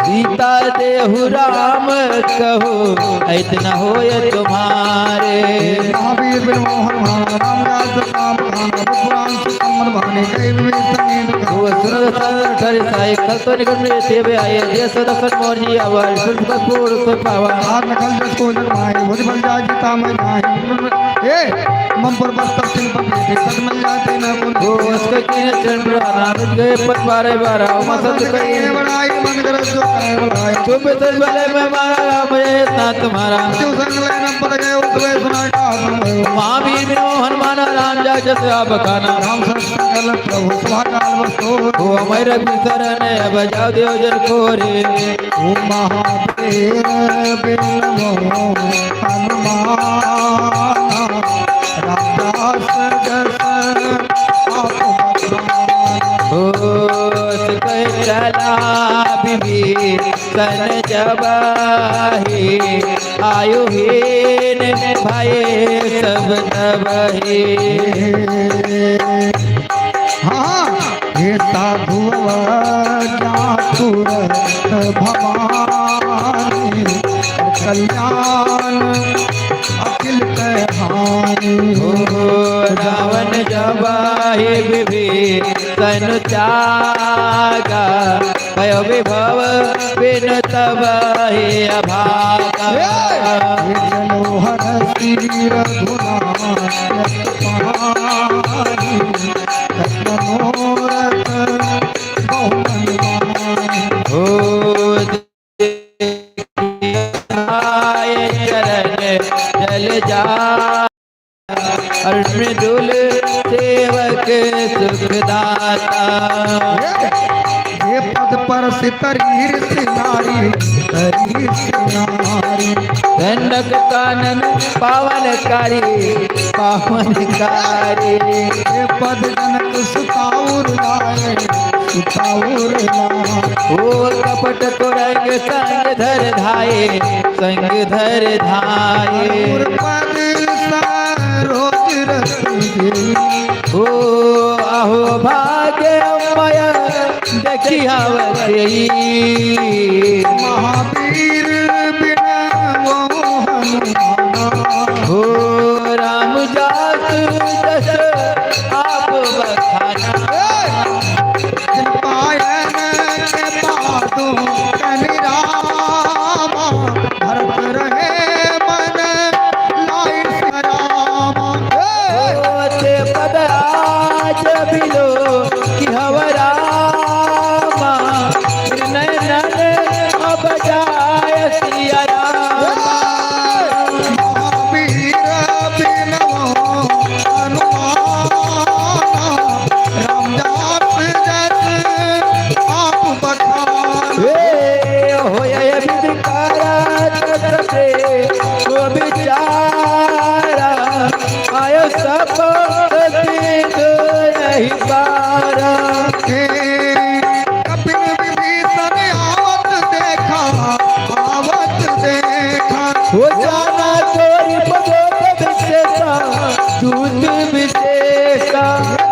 सीता देहु राम कहो इतना होय तुम्हारे। महावीर बिन मोहन भाना राम राज राम भाना पुराण सुमन भाने कई विवेक संगीत वो सुनो ठर साई कल तो निकल में सेवे आए देश दक्षिण मोरजी आवाज सुन कपूर तो पावा। आग नकल जस को जग माई भोज बल जाय जीता मैं नाही। ए ममपुर बस्तर सिंह पर बेटे सद मिल जाते न कुल। वो उसके तीन चरण पुराना मिट गए पद बारे बारह मसंद कई बनाई मन कर जो करे बनाई। तुम बितर भले में मारा राम इतना तुम्हारा। जो संग लेना पड़ गए उस वे सुना का महावीर बिनो हनुमान राम जा जस आप बखाना। राम संकल प्रभु स्वाकाल वसो। वो अमर बिसरन अब जाओ देव जन कोरे। ओ महावीर बिन मोहन हनुमान रामदास जस आप बखाना। हो कह चला विभीषण जबाहि आयु हीन भय सब तबहि। हाँ हे साधु तुरंत भवानी कल्याण अखिल कहानी। हो रावण जबाहि विभीषण त्यागा भय विभव बिन तबहि अभागा। चलो हर तीर धुनानी मनोरथ बहुमनवानी। हो आए चरण जल जा मृदुल सेवक सुखदाता। ये पद पर सितरीर सिनारी तरीर सिनारी। दंडक कानन पावनकारी पावनकारी। ये पद जनक सुताउर लाए सुताउर लाए। ओ कपट कुरंग संग धर धाये संग धर धाये। और पद रोज रति। ओ आहो भाग्यमय देखियावती। महावीर बिन मोहन हो राम जास जस आप बखाना। पायन के पादों कनिरामा भरत रहे मन लाई सरामा। ते पद आज बिलो कि हवरामा नयन अब जाय सिया रामा। महावीर बिन मोहन रामदास जस आप बखाना। होय विधिकारा तत्रे वो बिचारा आयो सब नहीं पारा। कपिल विभीषण आवत देखा आवत देखा। हो जाना चोरी पदोत विशेषा दूत विशेषा।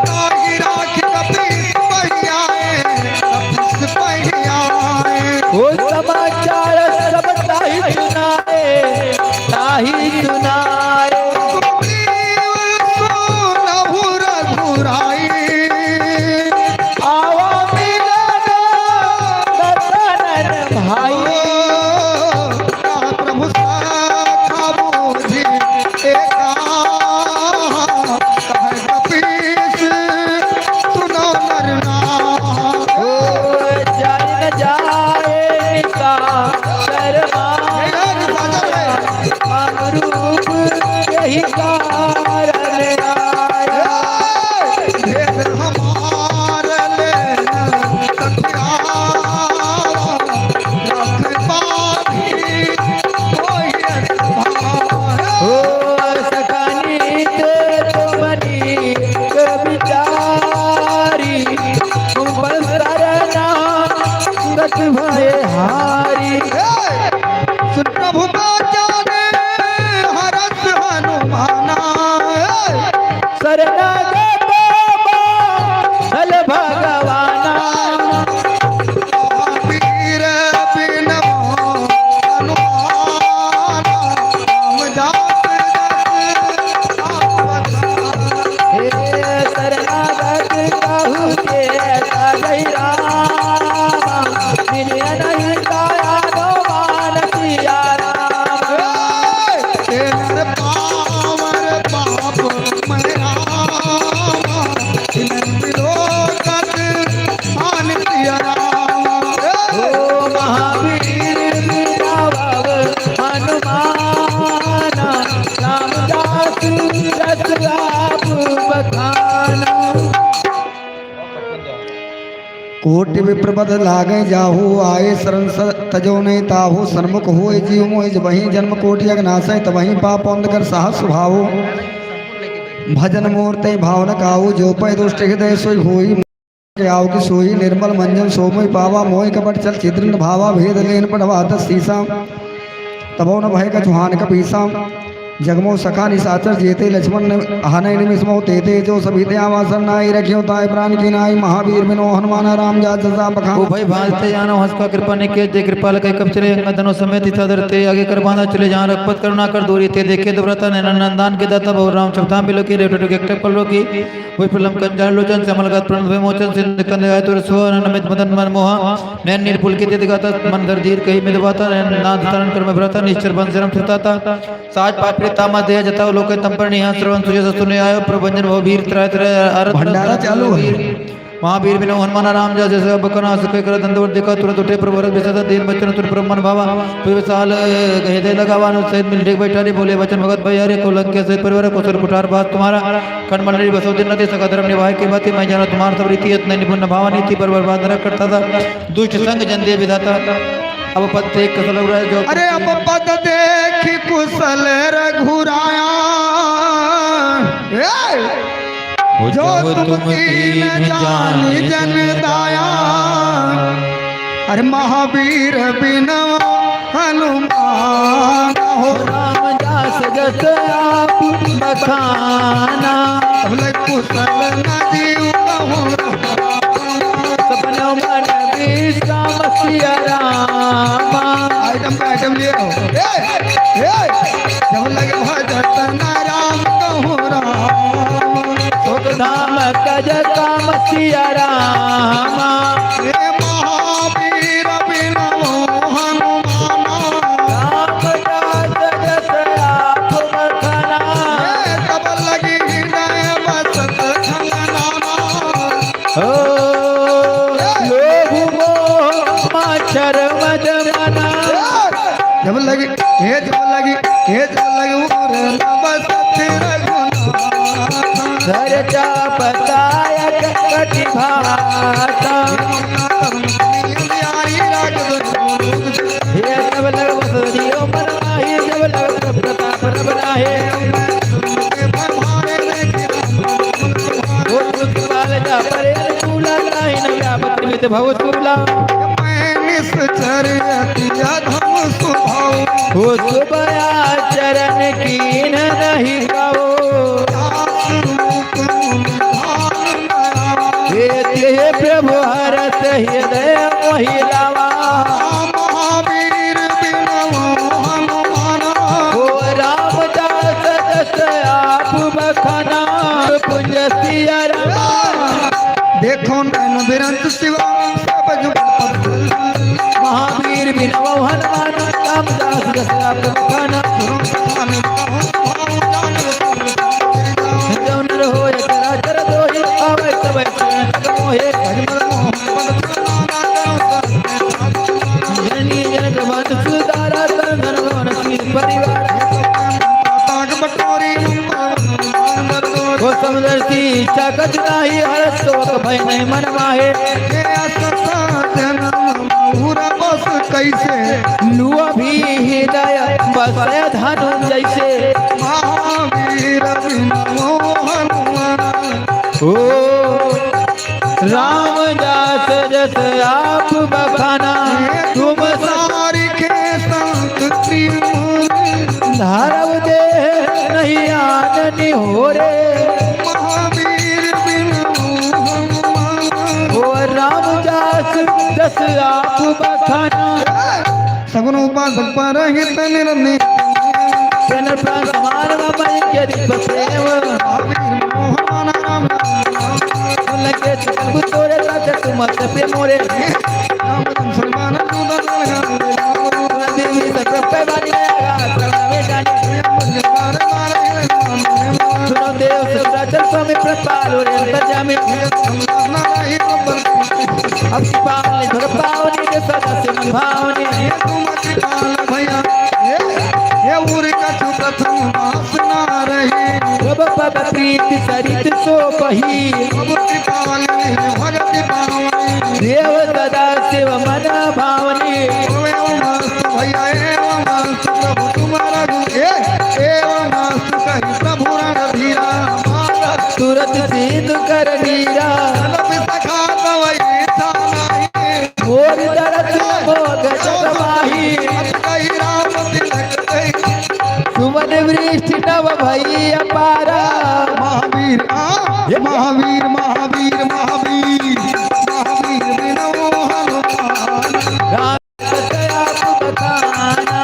ताहि राख कपिल पहियाए कपिस पहियाए। हो समाचार सब ताहि सुनाए ताहि सुनाए। सुनहु रघुराई आवा मिलन दशरथ भाई। प्रभु सखा बुझि एका कह कपीस सुनो नरना। हो जाय न जाए निका शर्मा रूप यही कारण आया। भेद हमार लेना सखियावा रख पाभी कोई भार। हो सखानीत तुमनी विचारी पर सरना गत भय हारी। सुन प्रभु शरणागत चल भगवाना महावीर बिनवो हनुमान राम जात हे शरणागत कहु के सदै रामा मिले नहीं दया नो मान सिया राम तेनर पावर पाप मरा लोकत आनित्य राम ओ महावीर बिनवो हनुमाना रामदास रस आप बखाना कोटि विप्रपद लागे जाहू आए शरण तजो ने ताहू सन्मुख होए जीव मोहि वहीं जन्म कोटि अगनाशय तवहीं पाप कर साहस स्वभाव भजन मूर्ति भावन काऊ जो पै दुष्ट हृदय सोई होई के आओ की सोई निर्मल मंजन सोमय पावा मोहि कपट चल चिद्रन भावा भेद लेन पढ़वा दस सीसा तबो न भय का चुहान का पीसा जगमो सखा निशाचर जेते लक्ष्मण हनय निमिषमो तेते जो सभी ते आवासन नाई रखियो ताय प्राण की नाई महावीर बिनो हनुमान राम जात जसा ओ बखान भाई भालते जानो हंस का कृपा ने के जे कृपा लगे कब चले अंगदनो समेत सदरते आगे कर बांधा चले जहां रखपत करुणा कर दूरी ते देखे दुव्रता नंदन के दाता बहु राम चौथा बिलो की रेटो के एकटे पल्लो की कोई प्रलम कंजल लोचन समलगत प्रणव मोचन सिंध कंद आय तुर सुवन नमित मदन मन मोहा नैन निर्पुल के दिगाता मन दर्दीर कही मिदवाता नाद तरण कर में भ्रता निश्चर बंसरम फिरताता साज पापरे तामा दे जताओ लोके तंपर निहा श्रवण सुजस सुने आयो प्रभंजन वो वीर त्रय त्रय अरत भंडारा चालू है। महावीर बिनो हनुमान राम जा जैसे बकना सके कर दंडवत देखा तुरंत उठे प्रभुरत बेसदा दीन बचन तुर ब्रह्मन भावा कोई साल कहे दे लगावान सहित मिल देख बैठा रे बोले वचन भगत भैया रे को लंके से परिवार को सर कुठार बात तुम्हारा कण मंडली बसो दिन नते सका धर्म निभाए की बातें मैं जाना तुम्हारा सब रीति इतने निपुण भावा नीति पर बर्बाद न करता था दुष्ट संग जन दे विधाता अब पद देख कसल रहा जो अरे अब पद देखी कुशल रघुराया जो तुम कीन जानी जन दाया अरे महावीर बिनव हनुमान हो रामदास जस आप बखाना बोले कुशल नदी सपनो मन विश्राम सिया रामा आइटम ले आओ जब लगे भजत नाराम कहूँ राम सुख धाम कज काम सिया रामा हे महावीर बिनवो हनुमाना रामदास जस आप बखाना हे तब लगी हृदय बसत खंगनाना ओ लोभ मोह मच्छर मद मना जब लगी उरे बसत रघुनाथ धर चापतायक कटि भाता हे जब लग बसरियो मन माही जब लग प्रताप रब राहे ओ सुखपाल जा परे अनुकूला लाहि न व्यापत मित भव तुला हो सुबया चरण कीन नहीं गाओ हे प्रभु हरत हृदय मोहिलावा महावीर बिनवो हनुमाना हो रामदास दस आप बखाना पुंज सिया राम देखो नैन बिरंत शिवा सब जुगल महावीर बिनवो हनुमान रामदास दस आप बखाना जौनर होय चराचर दोहि आवे तबै चरण मोहे जननी जनक बंद सुदारा तन धन शील परिवार हो समदर्शी इच्छा कछ नाही हर शोक भय नहीं मन माहे कैसे लुआ भी हृदय बसय धनु जैसे महावीर बिनवो हनुमान ओ रामदास जस आप बखाना तुम सारी के संत त्रिभुवन धारव दे नहीं आननी हो रे महा जस आप बखाना सगुन उपासक पर हित निर्णय प्रण प्राण समान ममई यदि प्रेम मोहन राम लगे सकल तोरे तक तुम पे मोरे राम मुसलमान देवी सकल बानी आगा प्रणवे जाने सुनो देव सचराचर स्वामी प्रपाल और अंतर्यामी अब पावने धर पावने के सदा से मन भावने तुम कृपाल भैया ये उरी का प्रथम वासना रही प्रभ पद प्रीति सरित सो कही अब कृपाल भगत पावनी देव सदा शिव मन भावनी एवं मस्त भैया एवं मस्त प्रभु तुम्हारा गुण एवं मस्त कही प्रभु रणधीरा तुरंत सिद्ध कर नीरा सखा गवई थानाई मोर दरद मोग जगमाही कही राम तिलक कही सुमन वृष्टि नव भई अपारा महावीर महावीर महावीर महावीर महावीर बिनो हनुमान राम सतया बखाना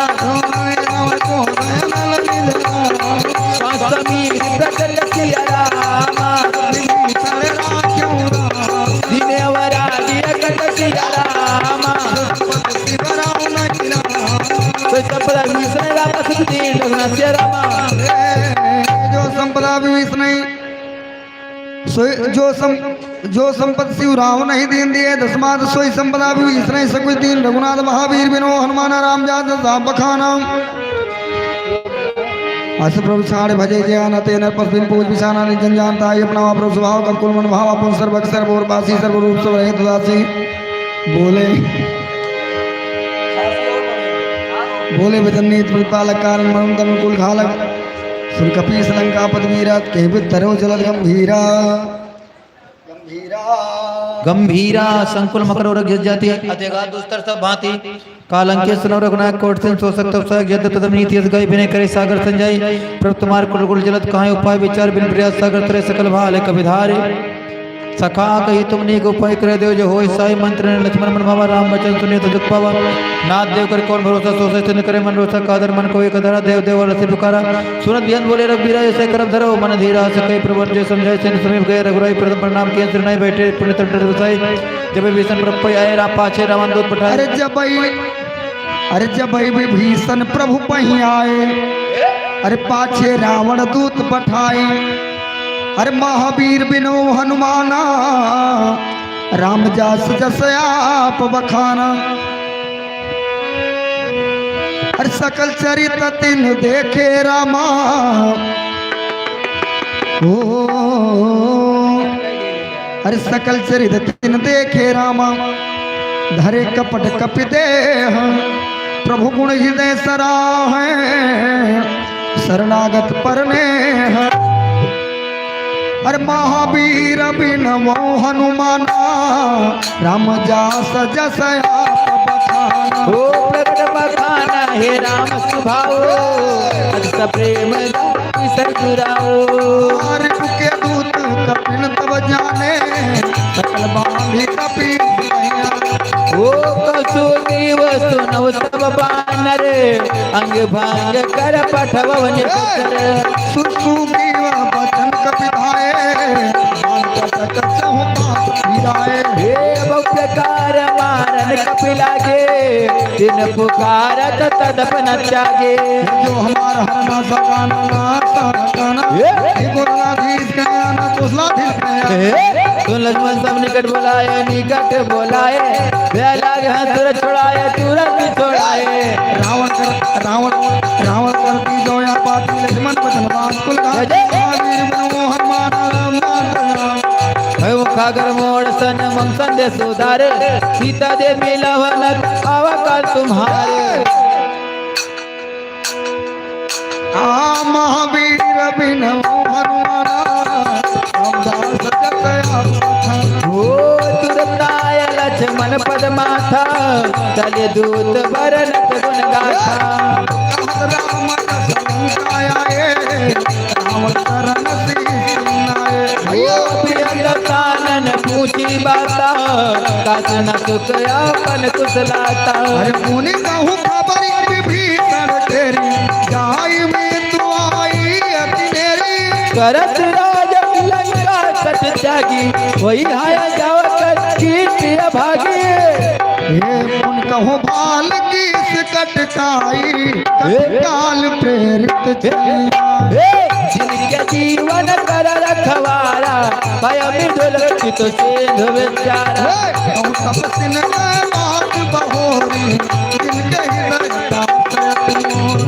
समीर प्रचल सिया रामा दिने अवराधि अकट सिया रामा तो संपदा विष्णु रामा सुखदी रघुनाथ सिया रामा जो संपदा विष नहीं जो संपत्ति शिव राम नहीं दीन दिए दसमाद सोई संपदा विष नहीं सकुच दीन रघुनाथ महावीर बिनो हनुमान राम जात साहब बखाना अस प्रभु साढ़े भजे ज्ञान तेन पस्विन पूज विशाना निजन जानता है अपना प्रभु स्वभाव का कुल मन भाव अपन सर्वक सर्वोरवासी सर्वरूप सब रहित दासी बोले वचनीत प्रतिपालक कारण मरण तनु कुल खालक सुर कपीस लंका पदवीरत के वितरो जलद गंभीरा गंभीरा संकुल मकर और जाति अतेगा दुस्तर सब भांति कालंके सुनव रघुनाथ कोट से सो सकत सब यद तदम नीति गई बिने करे सागर संजय प्रभ तुम्हार कुल जलत कहां उपाय विचार बिन प्रयास सागर तरे सकल भाले कविधारे सखा कही तुमने को उपाय कर दो जो होय साई मंत्र लक्ष्मण मन भावा राम बचन सुने तो दुख पावा नाथ देव कर कौन भरोसा सो से करे मन रोसा कादर मन को एक धरा देव देव रसे पुकारा सुनत बियन बोले रघुबीरा ऐसे करम धरो मन धीरा सके प्रभु जो समझाए से समीप गए रघुराई प्रथम प्रणाम किए सिर नहीं बैठे पुण्य तट रसाई जब भीषण प्रपय आए रा पाछे रावण दूत पठाए अरे जब भीषण प्रभु पही आए अरे पाछे रावण दूत पठाए अरे महावीर बिनो हनुमाना राम जास जस आप बखाना अरे सकल चरित तिन देखे रामा ओ अरे सकल चरित तिन देखे रामा धरे कपट कपिदेह प्रभु गुण हृदय सराह शरणागत परने अरे महावीर बिनवो हनुमाना राम जास जस आप बखाना हो प्रकट बखाना हे राम सुभाओ अस प्रेम सदगुराओ हरि के दूत कपिन तब जाने सकल बांधी कपि ओ कसुनी वस्तु नव सब बानर अंग भांग कर पठवन पुत्र सुसुमी वचन कपिधाए हे प्रकार मारन कपिलागे दिन पुकारत तदप न त्यागे जो हमारा हरना सगाना नाता गुरुनाधीश कहना कुशलाधीश कहना सुन लक्ष्मण सब निकट बोलाए लाग हंसुर छुड़ाए तुरंत छोड़ाए रावण करती जो या पाती लक्ष्मण वचन बात कुल खागर मोड़ सन मम संदेश उधार सीता दे मिलवन आवकाल तुम्हारे महावीर बिनवो हनुमाना रामदास हो तुरताय लक्ष्मण पद माथा चले दूत बरनत गुण गाथा राम रावण करन कानन पूछी बाता का दास न सुख आपन कुशलाता। अरे मुनि कहूँ खबर विभीषण तेरी जाई में तू आई अति देरी। करत राज लंका सट त्यागी वही हाया जाव कर कीर्ति भागी। हे मुन कहूँ बाल की कटकाई काल प्रेरित जिनके जीवन कर रखवारा भय मृदुल चित सिंधु विचारा। तपसिन बात बहोरी जिनके हृदय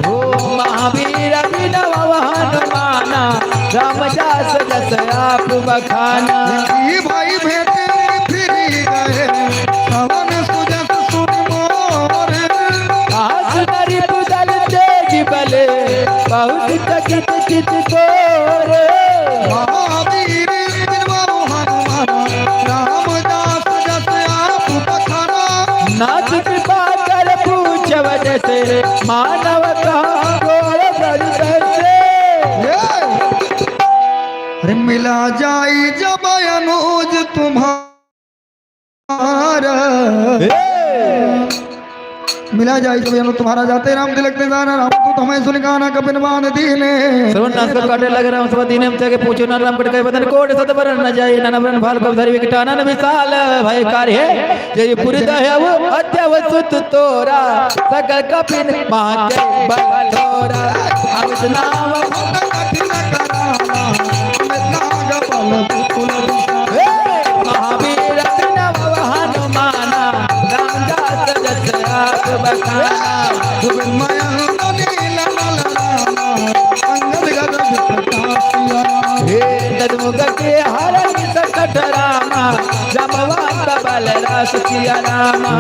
ओ महावीर अभिनव हनुमाना रामदास जस आप बखाना। भाई भेटे फिर गए पवन सुजस सुन मोर। आस नरि पुदल तेज बले बहुत तकित चित कोर। महावीर बिनवाओ हनुमान रामदास जस आप बखाना। नाथ कृपा कर पूछव जैसे मानव कहा गोर ब्रज से। अरे मिला जाई जब अनुज तुम्हारा। मिला जाई जब अनुज तुम्हारा जाते राम तिलकते जाना राम तू हमें सुन गाना कपिन बान दीने। श्रवण नाथ को काटे लग राम सब दीने हमसे के पूछो ना राम कट गए बदन कोट सत बरन न जाए नन बरन भाल कब धरि विकटाना न विशाल भय कार्य जय पुरी दहव अत्यव सुत तोरा सकल कपिन माते बल तोरा। अमित नाम महावीर अभिनव हनुमाना रामदास जस आप बखाना। तदमुख के हरण सकट रामा जमवंत बल रस किया रामा।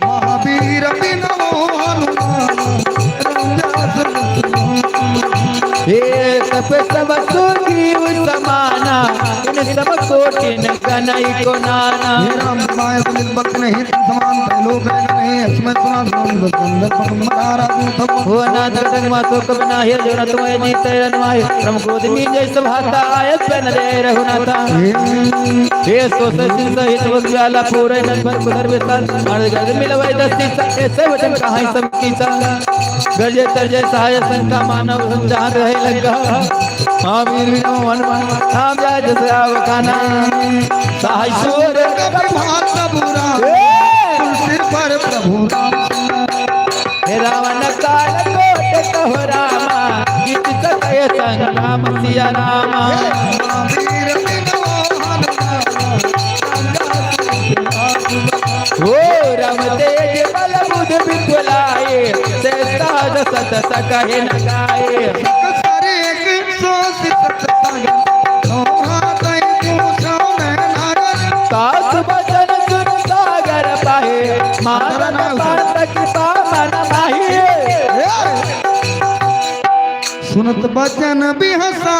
महावीर बिनव हनुमान हे सब सब सुखी समाना इन सब कोटि न कनई को नाना। राम माय भक्त नहीं समान लोक नहीं इसमें सुना सुंदर पद्मधारा दूत हो ना दर्शन मा तो कब ना हे जो न तुम्हें जीते रनवाय राम क्रोध में जैसे भाता आय बन रे रघुनाथा। हे सो सिंह सहित उजाला पूरे नगर कुदर विशाल अर्ध मिलवाई दस्ती ऐसे वचन कहाई सब की गरजे तरजे सहाय संता मानव हम जहाँ रहे लगा। महावीर विनव हनुमान राम जय जस आवकाना। सहाय सूर बुरा सिर पर प्रभु हे रावण काल कोट कहो रामा गीत सकय संग्राम सिया रामा। महावीर बिनव हनुमान हो राम तेज बल बुध विपुलाए से साध सत सकहि न गाए। सारे एक सौ सित सास बचन सुन सागर पाहे मारन पात की पावन माही। सुनत बचन बिहसा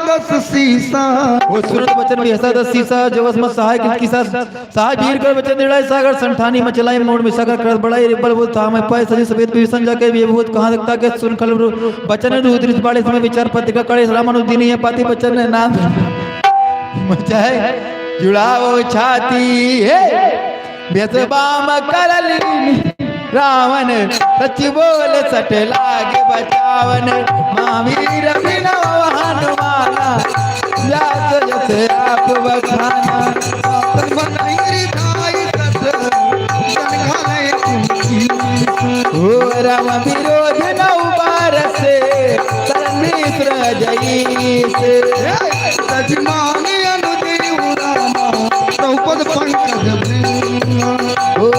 दस सीसा। वो सुनत बचन भी हसा दस सीसा जवस मत सहाय किसकी सहाय वीर कर बचन दिड़ाई सागर संठानी मचलाई मोड़ में सागर कर बड़ाई रिबल वो था मैं पाए सजी सफेद विभीषण जाके ये भूत कहां तक के सुन खल बचन रुद्रित बाड़े समय विचार पत्रिका कड़े रामानुदीनी है पाती बचन ने नाम मचाए जुड़ाओ छाती है बेसबाम करली रावण सच बोल सट लागे बचावन। महावीर बिनव हनुमाना जास जस आप बखाना। हो राम विरोध नौ बार से मिश्र जई से सजमान अनुदेव रामा द्रौपद पंकज हो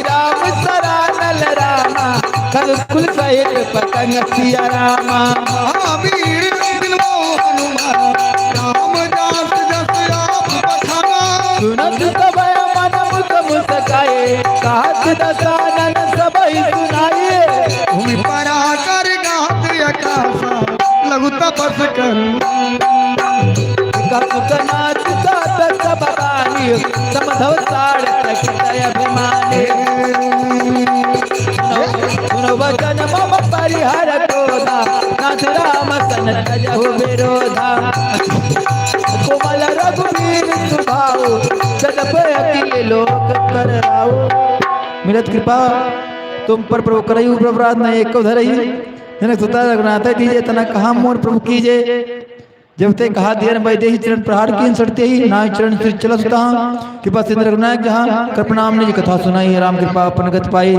राम सरानल रामा कल कुल सहित पतंग सिया रामा। महावीर बिनव हनुमान रामदास जस आप बखाना। सुनत सब मन मुख मुस्काए कहत दसानन सबई सुनाए। भूमि पर आकर गात आकाशा लघु तपस कर कपकनाथ गात सब बानी समधव साड़ तकित अभिमानी। सुनो वचन मम परिहर क्रोधा नाथ राम सन तजहु विरोधा। कोमल रघुवीर सुभाऊ तड़प अकेले लोग कर आओ। मिलत कृपा तुम पर प्रभु करई ऊपर प्रार्थना एक को धरई जनक सुता रघुनाथ दीजिए तना कहा मोर प्रभु कीजे। जब ते कहा दियर वैदे ही चरण प्रहार की सड़ते ही ना चरण सिर चल सुता कृपा सिंधु रघुनायक जहाँ कृपनाम ने कथा सुनाई राम कृपा अपन गत पाई।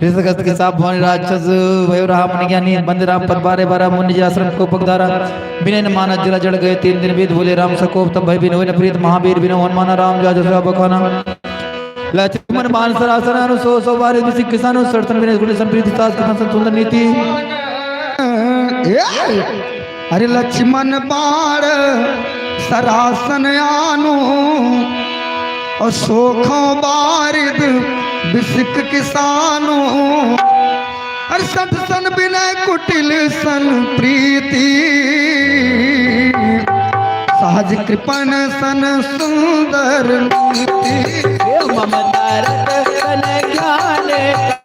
ऋषगस्त के साप भवन राक्षस भयो रहा मन ज्ञानी बंद राम पद बारे बारह मुनि आश्रम को पगधारा विनय न मानस जरा जड़ गए 3 दिन वेद बोले राम सकोप तब भय बिनो न प्रीत महावीर बिनो हनुमान राम जा जसरा बखाना लक्ष्मण मान सरासन अनु सो सो बारे दुसी किसानो सरतन विनय गुण संप्रीति तास किसान सुंदर नीति। अरे लक्ष्मण बाण सरासन आनु और सोखों बारिद बिसिक किसानो हर सत सन बिनय कुटिल सन प्रीति सहज कृपण सन सुंदर नीति। ममता रतन ज्ञान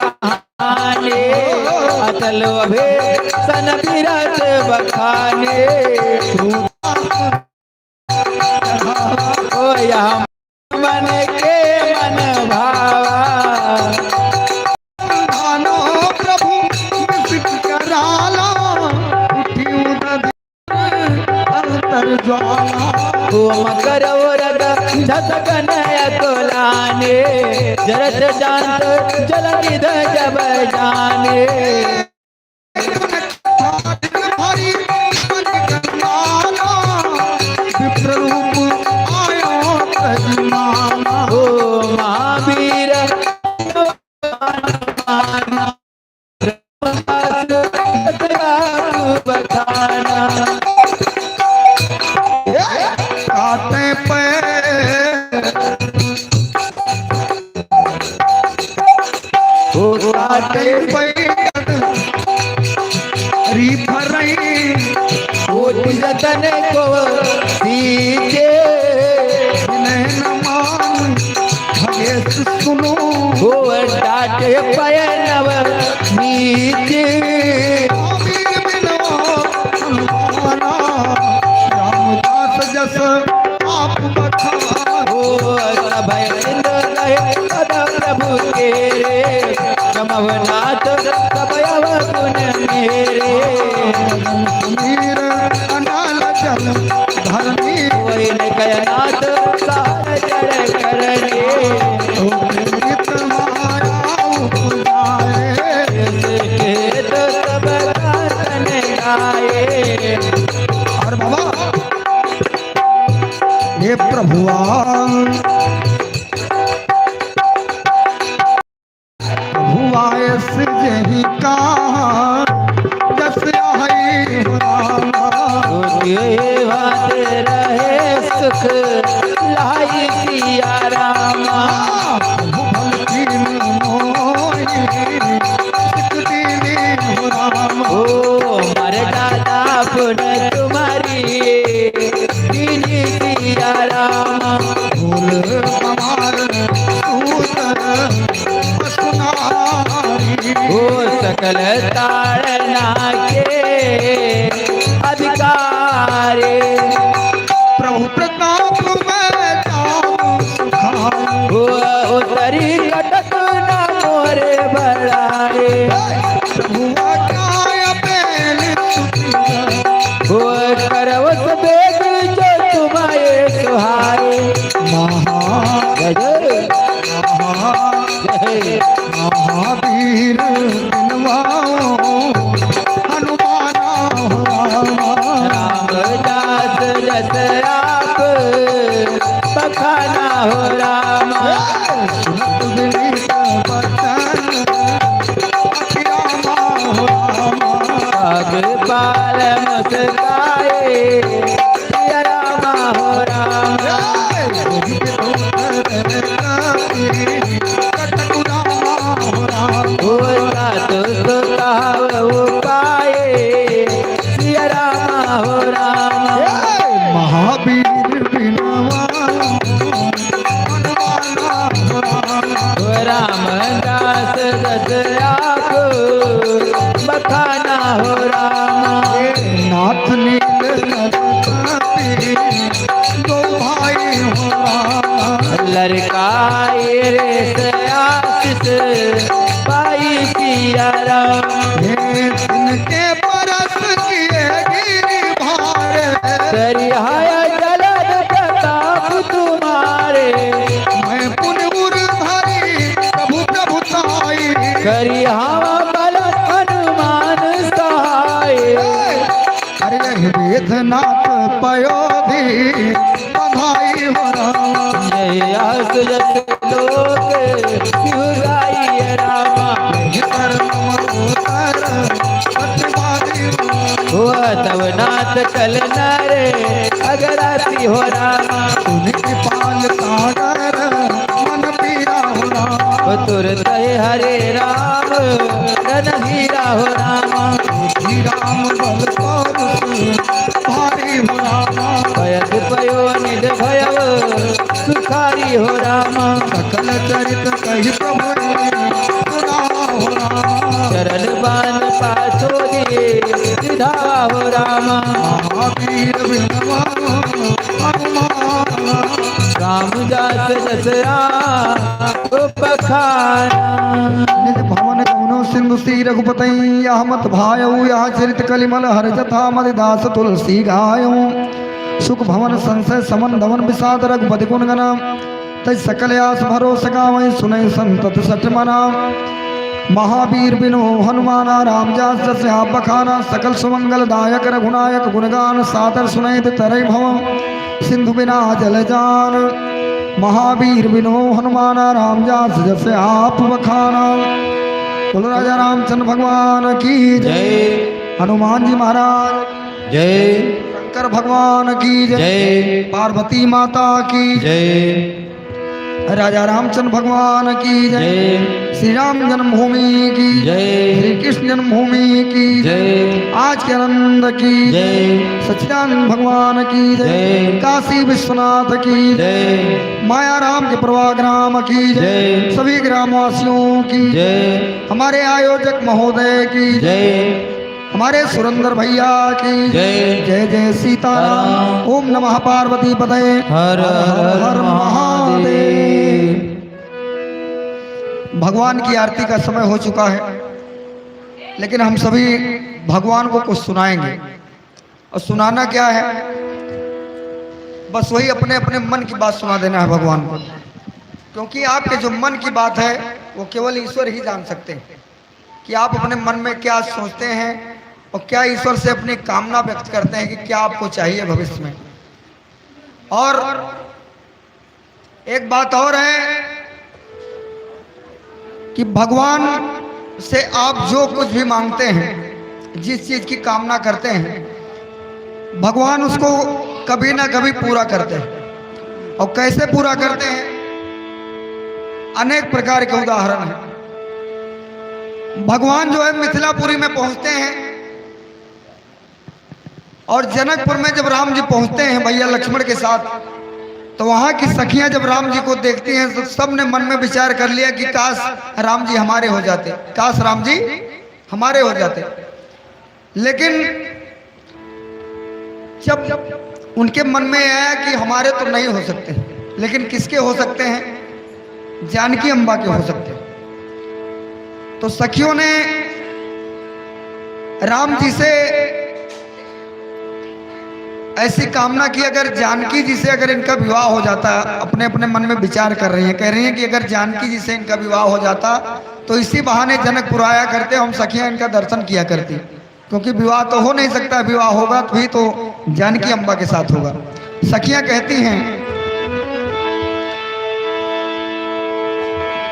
कहाने अतल अभे सन विरत बखाने ओ यहाँ मन के मन भावा भानो प्रभु विसिक कराला उठी अंतर ज्वाला ओम करो रग झसकन अकुलाने जरत जात जल निध जब जाने विप्ररूप आयो तजमाना ओ महावीर बखाना काटे पे ओ काटे पे हरी भरई जतन को दीजे विनय न मान भगेश सुनो हो डाटे पयनव नीचे वीर बिनो हनुमाना रामदास जस आप बखाना हो भय सिंधु रहे पद प्रभु तेरे जमवनाथ सबयव गुण मेरे वीर अनाल जल धरनी कोई न कयनाथ सार जड़ करने मृत माया उपजाए के तो सब कान गाए। और बाबा हे प्रभुआ प्रभुआ ऐस जही का जस आई रामा ये बात रहे सुख लाई सिया रामा प्रभु भक्ति मोहि सिख दीनी हो रामा ओ मर दादा पुन तुम्हारी दीनी सिया रामा फूल कमार सूतर असनारी ओ सकल ताड़ना के अधिकारे प्रभु प्रताप में जाऊं सुखाई ओ उतरी कटक न मोरे बड़ाए प्रभु आज्ञा बेल सुखी ओ करवत बेग जो तुम्हारे सुहाए महा जय जय महावीर बिनवाओ हनुमाना हो रामा रामदास जस आप बखाना हो रामा सुनत विनीत वचन अखियामा हो रामा पग पाल मुस्काए सिया रामा हो रामा ओ सात सुखाव पाए सिया रामा हो रामा महावीर बिनवा हनुमाना हो रामा ओ रामदास दस आप बखाना हो रामा नाथ नील नरपति दो भाई हो रामा बरस किए गिरी भारे करिहाय जलद प्रताप तुम्हारे मैं पुण्य उर्धारी प्रभु प्रभुताई करिहावा बल हनुमान सहाय अरे वेदनाथ पयोधी बधाई हो राम जय आस जस लोक शिवराय रामा हुआ तब नाथ कल नारे अगराती हो रामा पाल सागर मन पीरा हो राम तुरत हरे राम रन हीरा हो रामा श्री राम बल भारी हो राम भयद पयो निध भयव सुखारी हो रामा सकल चरित कही प्रभु सुना हो राम चरण बान पाछो दिए धावा हो रामा महावीर विनवा हनुमान राम जास जस पखाना निज भवन कौनो सिंधु सी रघुपतई यह मत भायऊ यह चरित कलिमल हर जथा मद दास तुलसी गायऊ सुख भवन संशय समन दमन विषाद रघुपति गुण गना तय सकल आस भरोस गावई सुनई संतत सठ मना महावीर बिनो हनुमाना राम जास जस बखाना सकल सुमंगल दायक रघुनायक गुणगान सादर सुनैत तरई भव सिंधु बिना जल जान महावीर बिनो हनुमाना राम जास जस आप बखाना बोलो राजा रामचंद्र भगवान की जय हनुमान जी महाराज जय शंकर भगवान की जय पार्वती माता की जय राजा रामचंद्र भगवान की जय श्री राम जन्मभूमि की जय श्री कृष्ण जन्मभूमि की जय आज के आनंद की जय सच्चिदानंद भगवान की जय काशी विश्वनाथ की जय माया राम के प्रवाग्राम की जय सभी ग्रामवासियों की जय हमारे आयोजक महोदय की जय हमारे सुरेंद्र भैया की जय जय जय सीताराम ओम नमः पार्वती पतये हर हर हर महादेव। भगवान की आरती का समय हो चुका है, लेकिन हम सभी भगवान को कुछ सुनाएंगे। और सुनाना क्या है, बस वही अपने अपने मन की बात सुना देना है भगवान को, क्योंकि आपके जो मन की बात है वो केवल ईश्वर ही जान सकते हैं कि आप अपने मन में क्या सोचते हैं और क्या ईश्वर से अपनी कामना व्यक्त करते हैं कि क्या आपको चाहिए भविष्य में। और एक बात और है कि भगवान से आप जो कुछ भी मांगते हैं, जिस चीज की कामना करते हैं, भगवान उसको कभी ना कभी पूरा करते हैं। और कैसे पूरा करते हैं, अनेक प्रकार के उदाहरण हैं। भगवान जो है मिथिलापुरी में पहुंचते हैं और जनकपुर में जब राम जी पहुंचते हैं भैया लक्ष्मण के साथ, तो वहां की सखियां जब राम जी को देखती हैं तो सब ने मन में विचार कर लिया कि काश राम जी हमारे हो जाते, काश राम जी हमारे हो जाते। लेकिन जब उनके मन में आया कि हमारे तो नहीं हो सकते, लेकिन किसके हो सकते हैं, जानकी अम्बा के हो सकते हैं। तो सखियों ने राम जी से ऐसी कामना की, अगर जानकी जी से अगर इनका विवाह हो जाता, अपने अपने मन में विचार कर रही हैं, कह रही हैं कि अगर जानकी जी से इनका विवाह हो जाता तो इसी बहाने जनकपुर आया करते, हम सखियां इनका दर्शन किया करती, क्योंकि विवाह तो हो नहीं सकता, विवाह होगा तो ही तो जानकी अम्बा के साथ होगा। सखियां कहती हैं,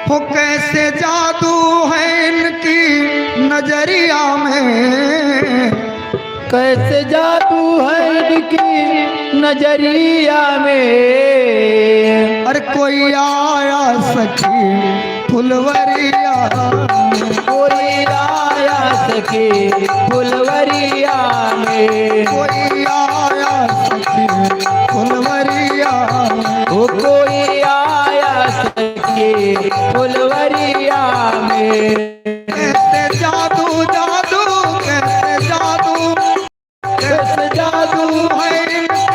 वो कैसे जादू है इनकी नजरिया में, कैसे जादू है इनकी नजरिया में, अरे कोई आया सखी फुलवरिया में, कोई आया सखी फुलवरिया में, कोई आया सखी फुलवरिया में, वो कोई आया सखी फुलवरिया में। कैसे जादू जादू कैसे जादू, कैसे जादू है इनकी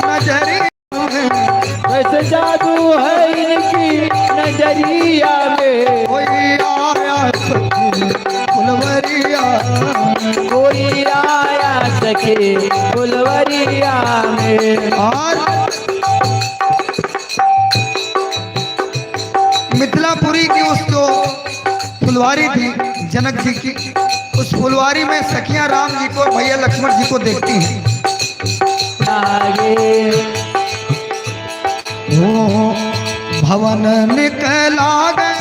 नजरिया में, कैसे जादू है इनकी नजरिया में, कोई आया सखी फुलवरिया कोई आया सके फुलवरिया में। और मिथिलापुरी की उस जो फुलवारी थी जनक जी की, उस फुलवारी में सखियां राम जी को और भैया लक्ष्मण जी को देखती हैं। आगे ओ भवन निकला गए,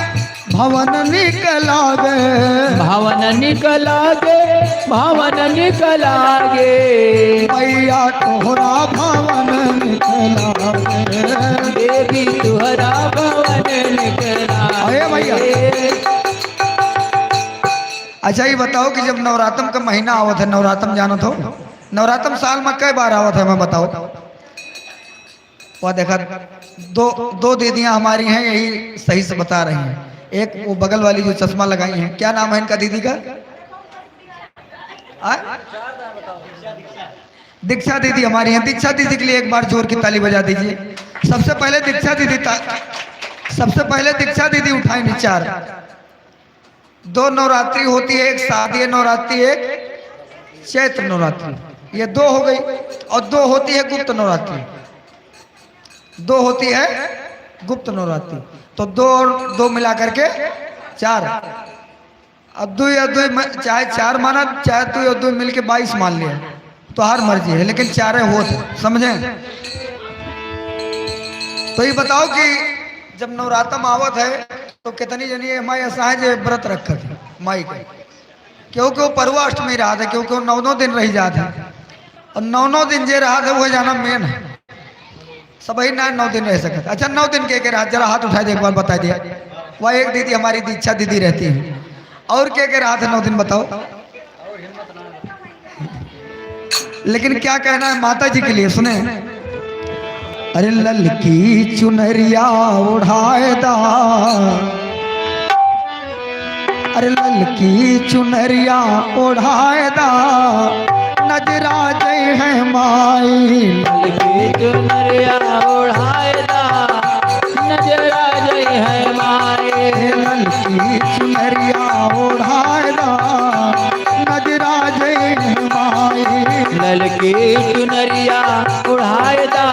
भवन निकला गए, भावन निकला गे, भावन निकला गे, भैया तोहरा भवन निकला गए। देवी तुहरा भवन निकला अरे भैया। गे। अच्छा ये बताओ कि जब नवरात्रम का महीना आवत है, नवरात्रम जानो तो नवरात्रम साल में कई बार आवत है मैं बताओ? वह देखा दो दीदियां हमारी हैं, यही सही से बता रही हैं। एक वो बगल वाली जो चश्मा लगाई हैं, क्या नाम है इनका दीदी का? दीक्षा दीदी हमारी हैं। दीक्षा दीदी के लिए एक बार जोर की ताली बजा दीजिए। सबसे पहले दीक्षा दीदी उठाई निचार। दो नवरात्रि होती है, एक शारदीय नवरात्रि, एक चैत्र नवरात्रि, ये दो हो गई। और दो होती है गुप्त नवरात्रि, दो होती है गुप्त नवरात्रि। तो दो और दो मिला करके चार। अब दो या दो चाहे चार माना, चाहे दो या दो मिलके 22 मान लिया, तो हर मर्जी है, लेकिन चारे हो समझे। तो ये बताओ कि जब नवरात्रम आवत है तो कितनी जनी माई ऐसा है जो व्रत रखा थे माई का, क्योंकि वो परवा अष्टमी रहा था, क्योंकि वो 9 दिन रह जाते हैं। और 9 दिन जे रहा था वो जाना मेन है, सब ही 9 दिन रह सकते। अच्छा 9 दिन के रहा, जरा हाथ उठा दे एक बार बता दिया। वह एक दीदी हमारी दीक्षा दीदी रहती है। और के रहा था 9 दिन बताओ? लेकिन क्या कहना है माता जी के लिए सुने। अरे ललकी चुनरिया उड़ाएदा, अरे ललकी चुनरिया उड़ाएदा, नजरा जय है माई। ललकी चुनरिया ओढ़ाएदा, नजरा जय है माए। ललकी चुनरिया ओढ़ाएदा, नजरा जय है माई। ललकी चुनरिया ओढ़ाएदा,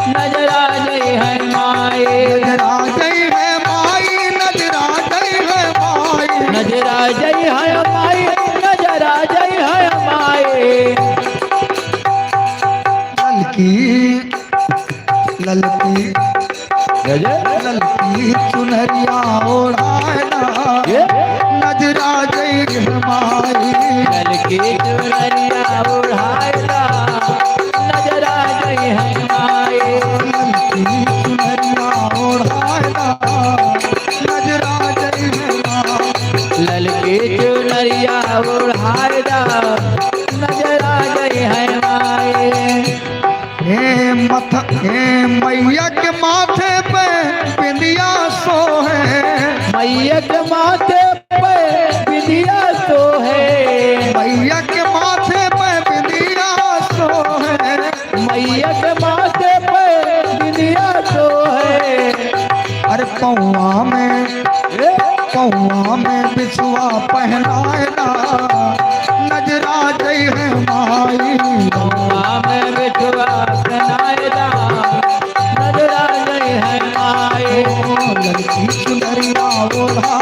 नजरा जय है माए। नजरा जय है माई, नजरा जय है माई। नजरा जय है माए, नजरा जय है माए। ललकी ललकी चुनरिया ओढ़ाएदा, नजरा जय है माई। ललकी चुनरिया ओढ़ाएदा, नजरा जय है माए। ललकी चुनरिया ओढ़ाएदा, नजरा जय है माई। ललकी चुनरिया ओढ़ाएदा, नजरा जय है माए। हे मैया के माथे पे बिंदिया सोहे, मैया के माथे पे बिंदिया सोहे। मैया के माथे पे बिंदिया सोहे। मैया के माथे पे बिंदिया सोहे। अरे पौआ में बिछुआ पहनाएदा, नजरा जय है माई। पौआ में बिछुआ पहनाएदा, नजरा जय है माए। ललकी चुनरिया ओढ़ा